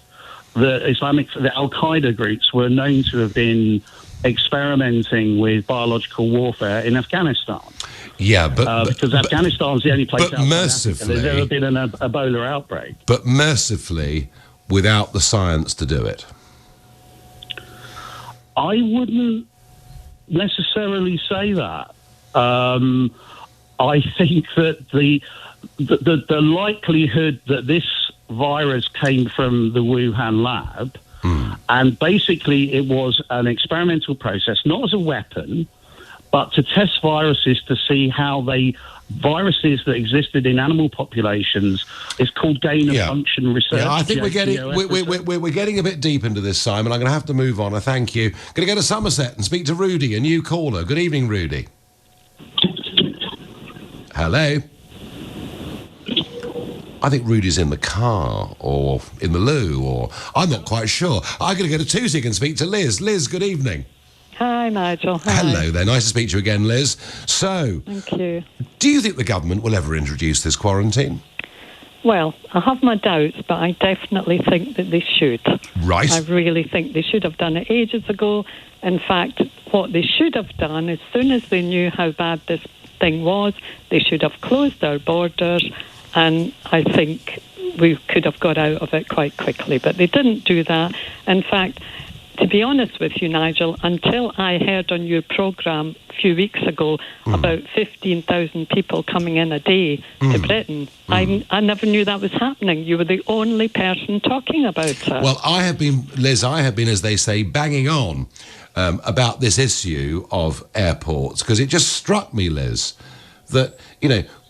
Speaker 1: the Al-Qaeda groups were known to have been experimenting with biological warfare in Afghanistan.
Speaker 5: Yeah,
Speaker 1: because Afghanistan's the only place
Speaker 5: mercifully,
Speaker 1: there's ever been an Ebola outbreak.
Speaker 5: But mercifully, without the science to do it.
Speaker 1: I wouldn't necessarily say that. I think that the likelihood that this virus came from the Wuhan lab, and basically it was an experimental process, not as a weapon, but to test viruses to see how viruses that existed in animal populations is called gain-of-function research.
Speaker 5: Yeah, I think we're getting a bit deep into this, Simon. I'm going to have to move on. I thank you. Going to go to Somerset and speak to Rudy, a new caller. Good evening, Rudy. Hello. I think Rudy's in the car or in the loo, or I'm not quite sure. I'm going to go to Tusik and speak to Liz. Liz, good evening.
Speaker 4: Hi, Nigel. Hi.
Speaker 5: Hello there. Nice to speak to you again, Liz. So,
Speaker 4: thank you.
Speaker 5: Do you think the government will ever introduce this quarantine?
Speaker 4: Well, I have my doubts, but I definitely think that they should.
Speaker 5: Right.
Speaker 4: I really think they should have done it ages ago. In fact, what they should have done, as soon as they knew how bad this thing was, they should have closed our borders, and I think we could have got out of it quite quickly. But they didn't do that. In fact, to be honest with you, Nigel, until I heard on your programme a few weeks ago about 15,000 people coming in a day to Britain, I never knew that was happening. You were the only person talking about it.
Speaker 5: Well, Liz, as they say, banging on about this issue of airports, because it just struck me, Liz, that,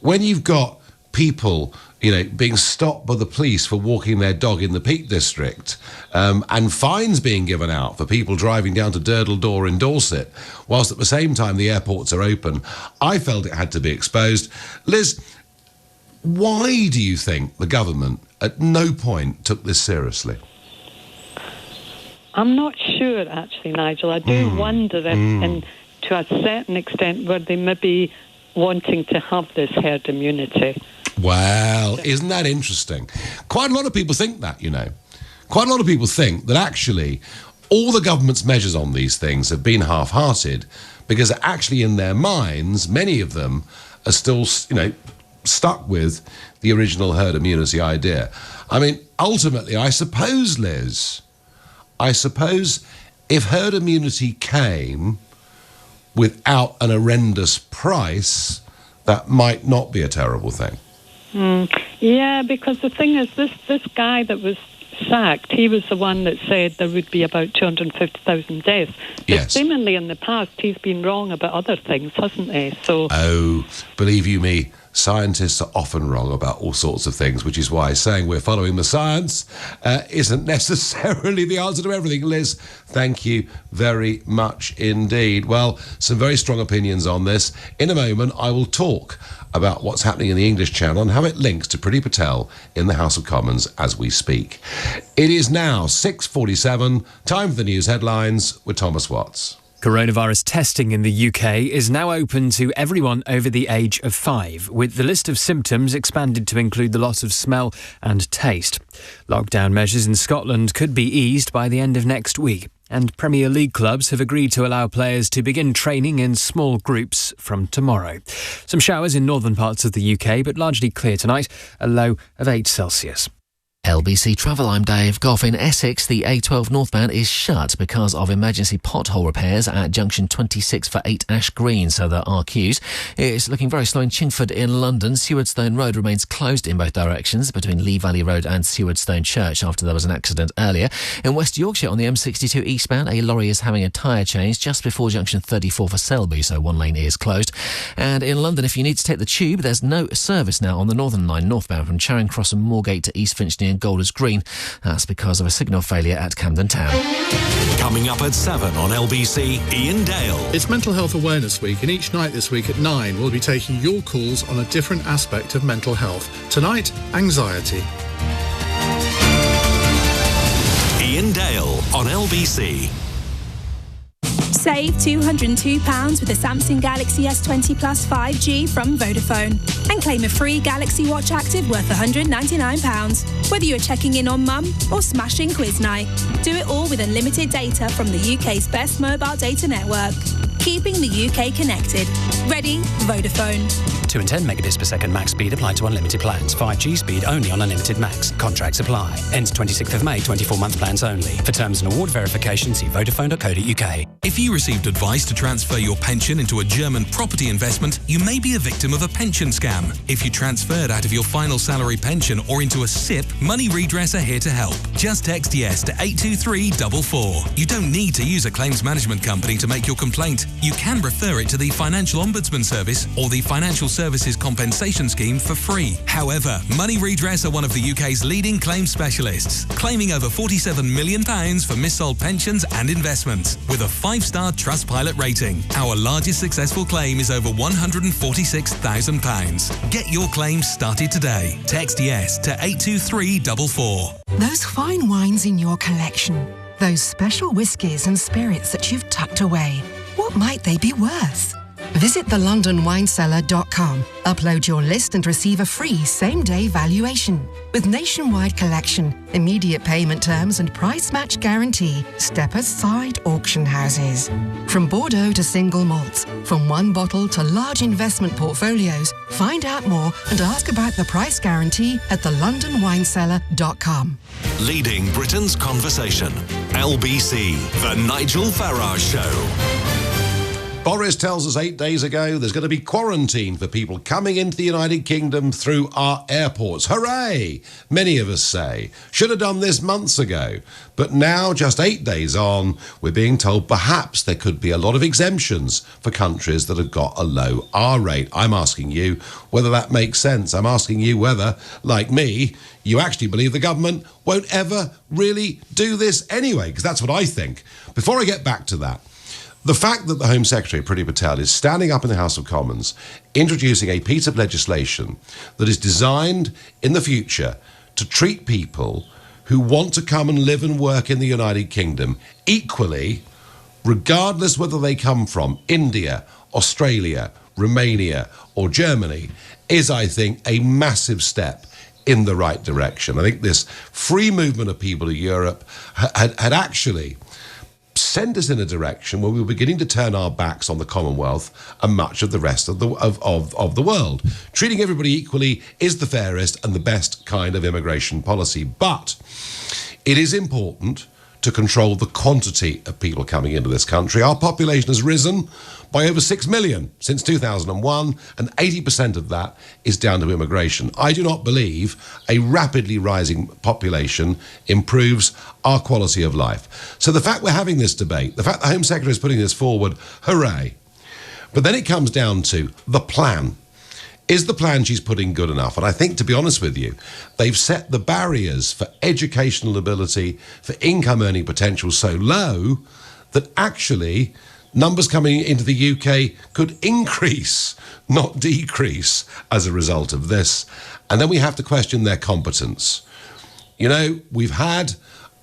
Speaker 5: when you've got people being stopped by the police for walking their dog in the Peak District, and fines being given out for people driving down to Durdledore in Dorset, whilst at the same time the airports are open, I felt it had to be exposed. Liz, why do you think the government at no point took this seriously?
Speaker 4: I'm not sure, actually, Nigel. I do wonder if, and to a certain extent, were they maybe wanting to have this herd immunity.
Speaker 5: Well, isn't that interesting? Quite a lot of people think that, Quite a lot of people think that actually all the government's measures on these things have been half-hearted, because actually in their minds, many of them are still, stuck with the original herd immunity idea. I mean, ultimately, I suppose, Liz, if herd immunity came without an horrendous price, that might not be a terrible thing.
Speaker 4: Yeah, because the thing is, this guy that was sacked, he was the one that said there would be about 250,000 deaths.
Speaker 5: Yes.
Speaker 4: But seemingly in the past, he's been wrong about other things, hasn't he? So.
Speaker 5: Oh, believe you me, scientists are often wrong about all sorts of things, which is why saying we're following the science isn't necessarily the answer to everything. Liz, thank you very much indeed. Well, some very strong opinions on this. In a moment, I will talk about what's happening in the English Channel and how it links to Priti Patel in the House of Commons as we speak. It is now 6:47, time for the news headlines with Thomas Watts.
Speaker 2: Coronavirus testing in the UK is now open to everyone over the age of 5, with the list of symptoms expanded to include the loss of smell and taste. Lockdown measures in Scotland could be eased by the end of next week, and Premier League clubs have agreed to allow players to begin training in small groups from tomorrow. Some showers in northern parts of the UK, but largely clear tonight, a low of 8 Celsius.
Speaker 6: LBC Travel, I'm Dave Goff. In Essex, the A12 northbound is shut because of emergency pothole repairs at junction 26 for 8 Ash Green, so there are queues. It's looking very slow in Chingford in London. Sewardstone Road remains closed in both directions between Lee Valley Road and Sewardstone Church after there was an accident earlier. In West Yorkshire on the M62 eastbound, a lorry is having a tyre change just before junction 34 for Selby, so one lane is closed. And in London, if you need to take the tube, there's no service now on the Northern Line northbound from Charing Cross and Moorgate to East Finchley and Golders Green. That's because of a signal failure at Camden Town.
Speaker 18: Coming up at 7 on LBC, Ian Dale.
Speaker 8: It's Mental Health Awareness Week, and each night this week at 9 we'll be taking your calls on a different aspect of mental health. Tonight, anxiety.
Speaker 18: Ian Dale on LBC.
Speaker 11: Save £202 with the Samsung Galaxy S20 Plus 5G from Vodafone and claim a free Galaxy Watch Active worth £199. Whether you're checking in on mum or smashing quiz night, do it all with unlimited data from the UK's best mobile data network. Keeping the UK connected. Ready? Vodafone.
Speaker 13: 2 and 10 megabits per second max speed applied to unlimited plans. 5G speed only on unlimited max. Contracts apply. Ends 26th of May, 24-month plans only. For terms and award verification, see vodafone.co.uk.
Speaker 9: If you received advice to transfer your pension into a German property investment, you may be a victim of a pension scam. If you transferred out of your final salary pension or into a SIP, Money Redress are here to help. Just text yes to 82344. You don't need to use a claims management company to make your complaint. You can refer it to the Financial Ombudsman Service or the Financial Services Compensation Scheme for free. However, Money Redress are one of the UK's leading claims specialists, claiming over £47 million for missold pensions and investments, with a 5-star Trustpilot rating. Our largest successful claim is over £146,000. Get your claim started today. Text yes to 82344.
Speaker 24: Those fine wines in your collection, those special whiskies and spirits that you've tucked away, what might they be worth? Visit thelondonwinecellar.com, upload your list and receive a free same-day valuation. With nationwide collection, immediate payment terms and price match guarantee, step aside auction houses. From Bordeaux to single malts, from one bottle to large investment portfolios, find out more and ask about the price guarantee at thelondonwinecellar.com.
Speaker 18: Leading Britain's conversation. LBC, The Nigel Farage Show.
Speaker 5: Boris tells us 8 days ago there's going to be quarantine for people coming into the United Kingdom through our airports. Hooray! Many of us say. Should have done this months ago. But now, just 8 days on, we're being told perhaps there could be a lot of exemptions for countries that have got a low R rate. I'm asking you whether that makes sense. I'm asking you whether, like me, you actually believe the government won't ever really do this anyway, because that's what I think. Before I get back to that, the fact that the Home Secretary, Priti Patel, is standing up in the House of Commons, introducing a piece of legislation that is designed in the future to treat people who want to come and live and work in the United Kingdom equally, regardless whether they come from India, Australia, Romania or Germany, is, I think, a massive step in the right direction. I think this free movement of people to Europe had actually send us in a direction where we were beginning to turn our backs on the Commonwealth and much of the rest of the world. Treating everybody equally is the fairest and the best kind of immigration policy. But it is important to control the quantity of people coming into this country. Our population has risen by over 6 million since 2001, and 80% of that is down to immigration. I do not believe a rapidly rising population improves our quality of life. So the fact we're having this debate, the fact the Home Secretary is putting this forward, hooray. But then it comes down to the plan. Is the plan she's putting good enough? And I think, to be honest with you, they've set the barriers for educational ability, for income earning potential so low that actually numbers coming into the UK could increase, not decrease, as a result of this. And then we have to question their competence. You know, we've had,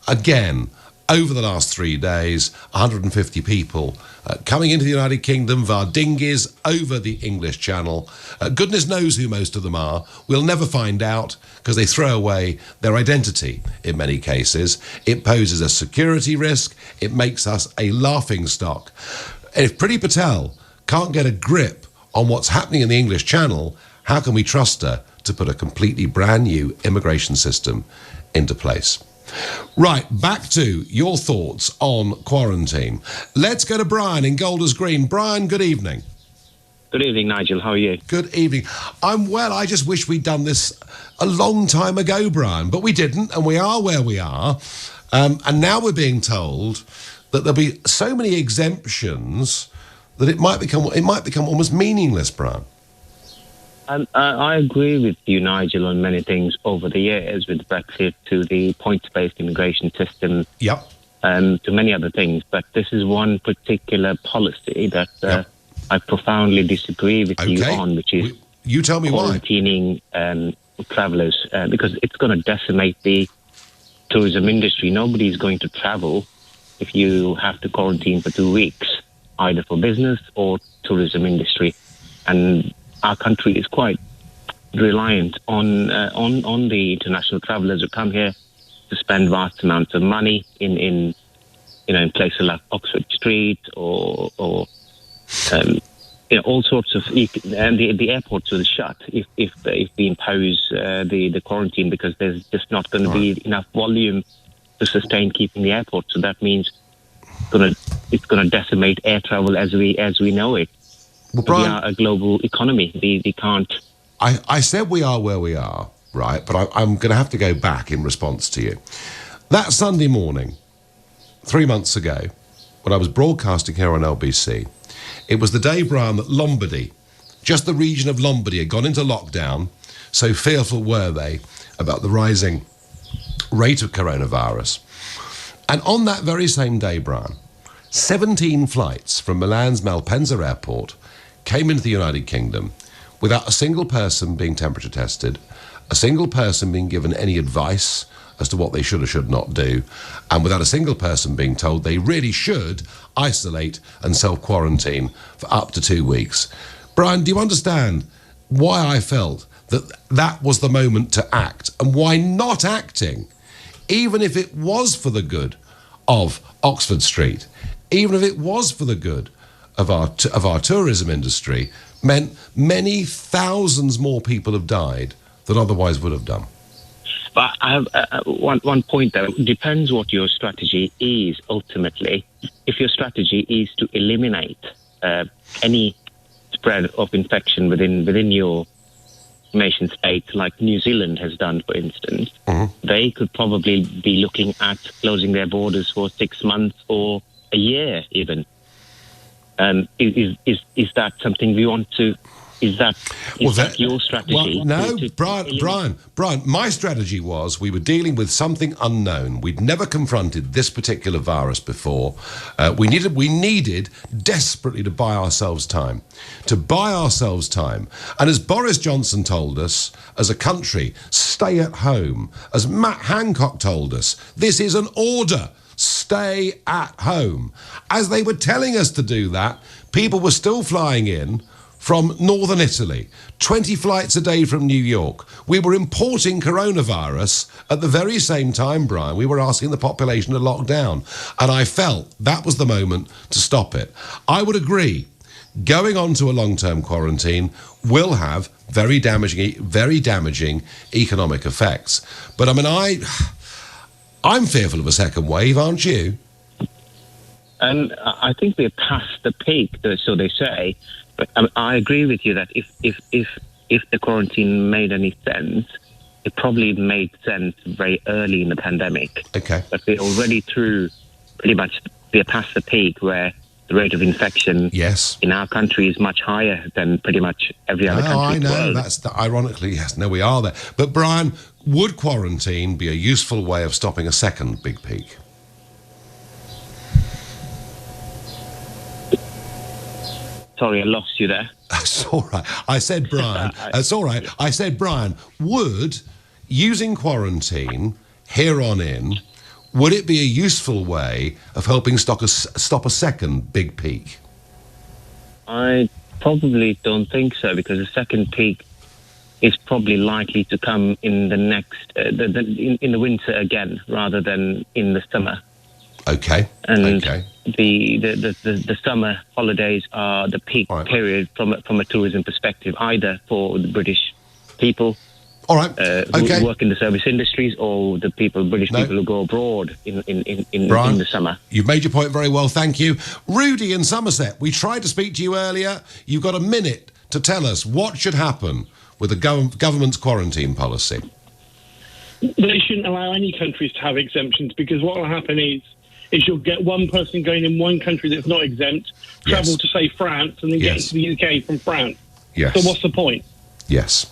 Speaker 5: again, over the last 3 days, 150 people coming into the United Kingdom via dinghies over the English Channel. Goodness knows who most of them are. We'll never find out because they throw away their identity in many cases. It poses a security risk. It makes us a laughingstock. And if Priti Patel can't get a grip on what's happening in the English Channel, how can we trust her to put a completely brand new immigration system into place? Right, back to your thoughts on quarantine. Let's go to Brian in Golders Green. Brian, good evening.
Speaker 3: Good evening, Nigel. How are you?
Speaker 5: Good evening. I'm well. I just wish we'd done this a long time ago, Brian, but we didn't, and we are where we are. And now we're being told that there'll be so many exemptions that it might become almost meaningless, Brian.
Speaker 3: I agree with you, Nigel, on many things over the years, with Brexit to the points-based immigration system, to many other things. But this is one particular policy that I profoundly disagree with you on, which is
Speaker 5: you tell me
Speaker 3: quarantining travellers, because it's going to decimate the tourism industry. Nobody's going to travel if you have to quarantine for 2 weeks, either for business or tourism industry. And our country is quite reliant on the international travellers who come here to spend vast amounts of money in places like Oxford Street or all sorts of. And the airports will shut if we impose the quarantine, because there's just not going to be enough volume to sustain keeping the airport. So that means it's going to decimate air travel as we know it.
Speaker 5: Well, Brian,
Speaker 3: we are a global economy. We can't.
Speaker 5: I said we are where we are, right? But I'm going to have to go back in response to you. That Sunday morning, 3 months ago, when I was broadcasting here on LBC, it was the day, Brian, that Lombardy, just the region of Lombardy, had gone into lockdown. So fearful were they about the rising rate of coronavirus. And on that very same day, Brian, 17 flights from Milan's Malpensa airport came into the United Kingdom without a single person being temperature tested, a single person being given any advice as to what they should or should not do, and without a single person being told they really should isolate and self-quarantine for up to 2 weeks. Brian, do you understand why I felt that that was the moment to act, and why not acting, even if it was for the good of Oxford Street, even if it was for the good of our tourism industry, meant many thousands more people have died than otherwise would have done?
Speaker 3: But I have one point, though. It depends what your strategy is, ultimately. If your strategy is to eliminate any spread of infection within your nation state, like New Zealand has done, for instance, they could probably be looking at closing their borders for 6 months or a year even. Is that something we want to? Is that your strategy?
Speaker 5: Well, no, Brian, my strategy was we were dealing with something unknown. We'd never confronted this particular virus before. We needed desperately to buy ourselves time. And as Boris Johnson told us, as a country, stay at home. As Matt Hancock told us, this is an order. Stay at home. As they were telling us to do that, people were still flying in from northern Italy, 20 flights a day from New York. We were importing coronavirus at the very same time, Brian. We were asking the population to lock down. And I felt that was the moment to stop it. I would agree. Going on to a long-term quarantine will have very damaging economic effects. But I mean, I'm fearful of a second wave, aren't you?
Speaker 3: And I think we're past the peak, so they say. But I agree with you that if the quarantine made any sense, it probably made sense very early in the pandemic.
Speaker 5: Okay.
Speaker 3: But we're already through we're past the peak where the rate of infection in our country is much higher than pretty much every other country in the world.
Speaker 5: That's ironically, yes. No, we are there. But Brian, would quarantine be a useful way of stopping a second big peak?
Speaker 3: Sorry, I lost you there.
Speaker 5: That's all right. I said, Brian. That's all right. I said, Brian, would using quarantine here on in, would it be a useful way of helping stop a second big peak?
Speaker 3: I probably don't think so, because the second peak is probably likely to come in the next in the winter again, rather than in the summer.
Speaker 5: Okay.
Speaker 3: And the summer holidays are the peak period from a tourism perspective, either for the British people.
Speaker 5: All right.
Speaker 3: Who work in the service industries, or the British people who go abroad in
Speaker 5: Brian,
Speaker 3: the summer.
Speaker 5: You've made your point very well, thank you. Rudy in Somerset, we tried to speak to you earlier. You've got a minute to tell us what should happen with the government's quarantine policy.
Speaker 10: They shouldn't allow any countries to have exemptions, because what will happen is you'll get one person going in one country that's not exempt, travel to, say, France, and then get into the UK from France.
Speaker 5: Yes.
Speaker 10: So what's the point?
Speaker 5: Yes.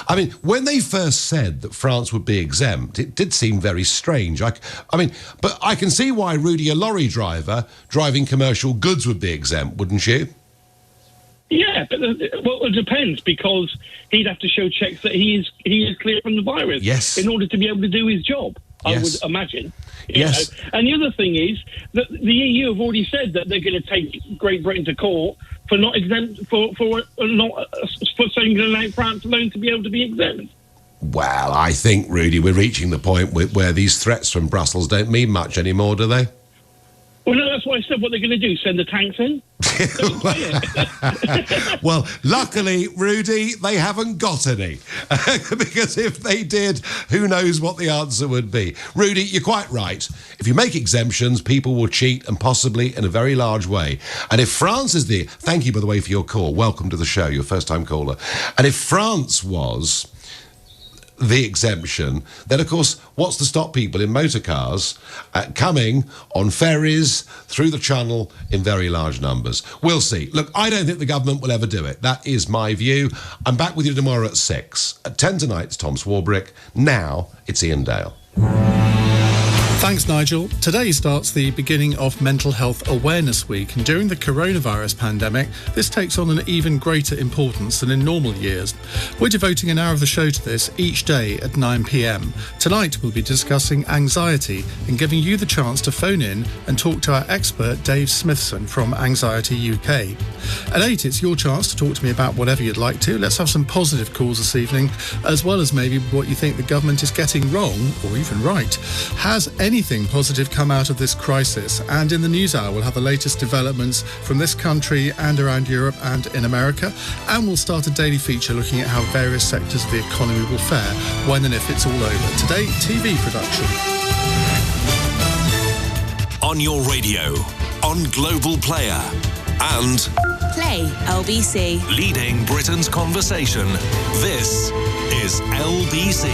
Speaker 5: I mean, when they first said that France would be exempt, it did seem very strange. But I can see why Rudy, a lorry driver driving commercial goods, would be exempt, wouldn't you?
Speaker 10: Yeah, but it depends, because he'd have to show checks that he is clear from the virus in order to be able to do his job, I would imagine. You know? And the other thing is that the EU have already said that they're going to take Great Britain to court for not exempt for saying going to allow France alone to be able to be exempt.
Speaker 5: Well, I think, Rudy, we're reaching the point where these threats from Brussels don't mean much anymore, do they?
Speaker 10: Well, no, that's why I said what they're going to do, send the tanks in?
Speaker 5: Well, luckily, Rudy, they haven't got any. Because if they did, who knows what the answer would be. Rudy, you're quite right. If you make exemptions, people will cheat, and possibly in a very large way. And if France is thank you, by the way, for your call. Welcome to the show, your first-time caller. And if France was the exemption, then of course, what's to stop people in motor cars coming on ferries through the channel in very large numbers? We'll see. Look, I don't think the government will ever do it. That is my view. I'm back with you tomorrow at 6. At 10 tonight, it's Tom Swarbrick. Now, it's Ian Dale.
Speaker 8: Thanks, Nigel. Today starts the beginning of Mental Health Awareness Week, and during the coronavirus pandemic, this takes on an even greater importance than in normal years. We're devoting an hour of the show to this each day at 9 p.m. Tonight, we'll be discussing anxiety and giving you the chance to phone in and talk to our expert, Dave Smithson from Anxiety UK. At 8, it's your chance to talk to me about whatever you'd like to. Let's have some positive calls this evening, as well as maybe what you think the government is getting wrong, or even right. Has anything positive come out of this crisis? And in the news hour, we'll have the latest developments from this country and around Europe and in America. And we'll start a daily feature looking at how various sectors of the economy will fare when and if it's all over. Today, TV production.
Speaker 18: On your radio, on Global Player, and
Speaker 12: Play LBC.
Speaker 18: Leading Britain's conversation. This is LBC.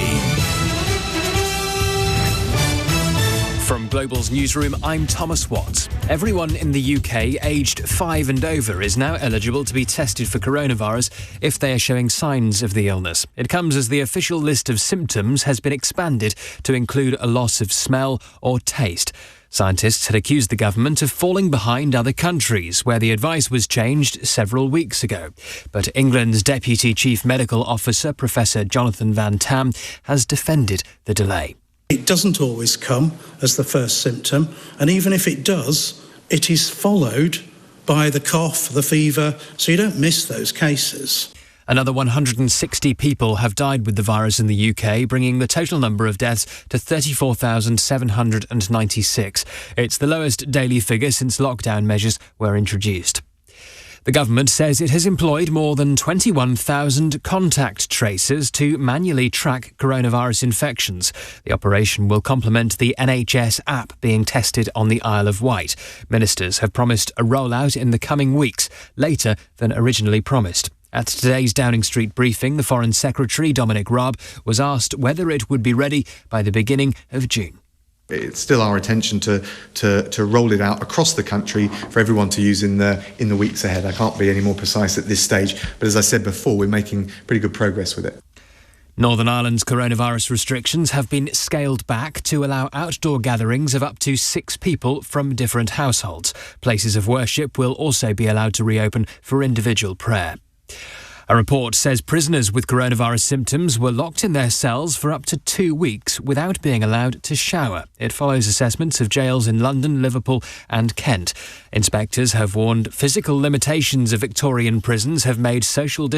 Speaker 2: From Global's newsroom, I'm Thomas Watts. Everyone in the UK aged 5 and over is now eligible to be tested for coronavirus if they are showing signs of the illness. It comes as the official list of symptoms has been expanded to include a loss of smell or taste. Scientists had accused the government of falling behind other countries, where the advice was changed several weeks ago. But England's Deputy Chief Medical Officer, Professor Jonathan Van Tam, has defended the delay.
Speaker 15: It doesn't always come as the first symptom, and even if it does, it is followed by the cough, the fever, so you don't miss those cases.
Speaker 2: Another 160 people have died with the virus in the UK, bringing the total number of deaths to 34,796. It's the lowest daily figure since lockdown measures were introduced. The government says it has employed more than 21,000 contact tracers to manually track coronavirus infections. The operation will complement the NHS app being tested on the Isle of Wight. Ministers have promised a rollout in the coming weeks, later than originally promised. At today's Downing Street briefing, the Foreign Secretary, Dominic Raab, was asked whether it would be ready by the beginning of June.
Speaker 16: It's still our intention to roll it out across the country for everyone to use in the weeks ahead. I can't be any more precise at this stage, but as I said before, we're making pretty good progress with it.
Speaker 2: Northern Ireland's coronavirus restrictions have been scaled back to allow outdoor gatherings of up to 6 people from different households. Places of worship will also be allowed to reopen for individual prayer. A report says prisoners with coronavirus symptoms were locked in their cells for up to 2 weeks without being allowed to shower. It follows assessments of jails in London, Liverpool and Kent. Inspectors have warned physical limitations of Victorian prisons have made social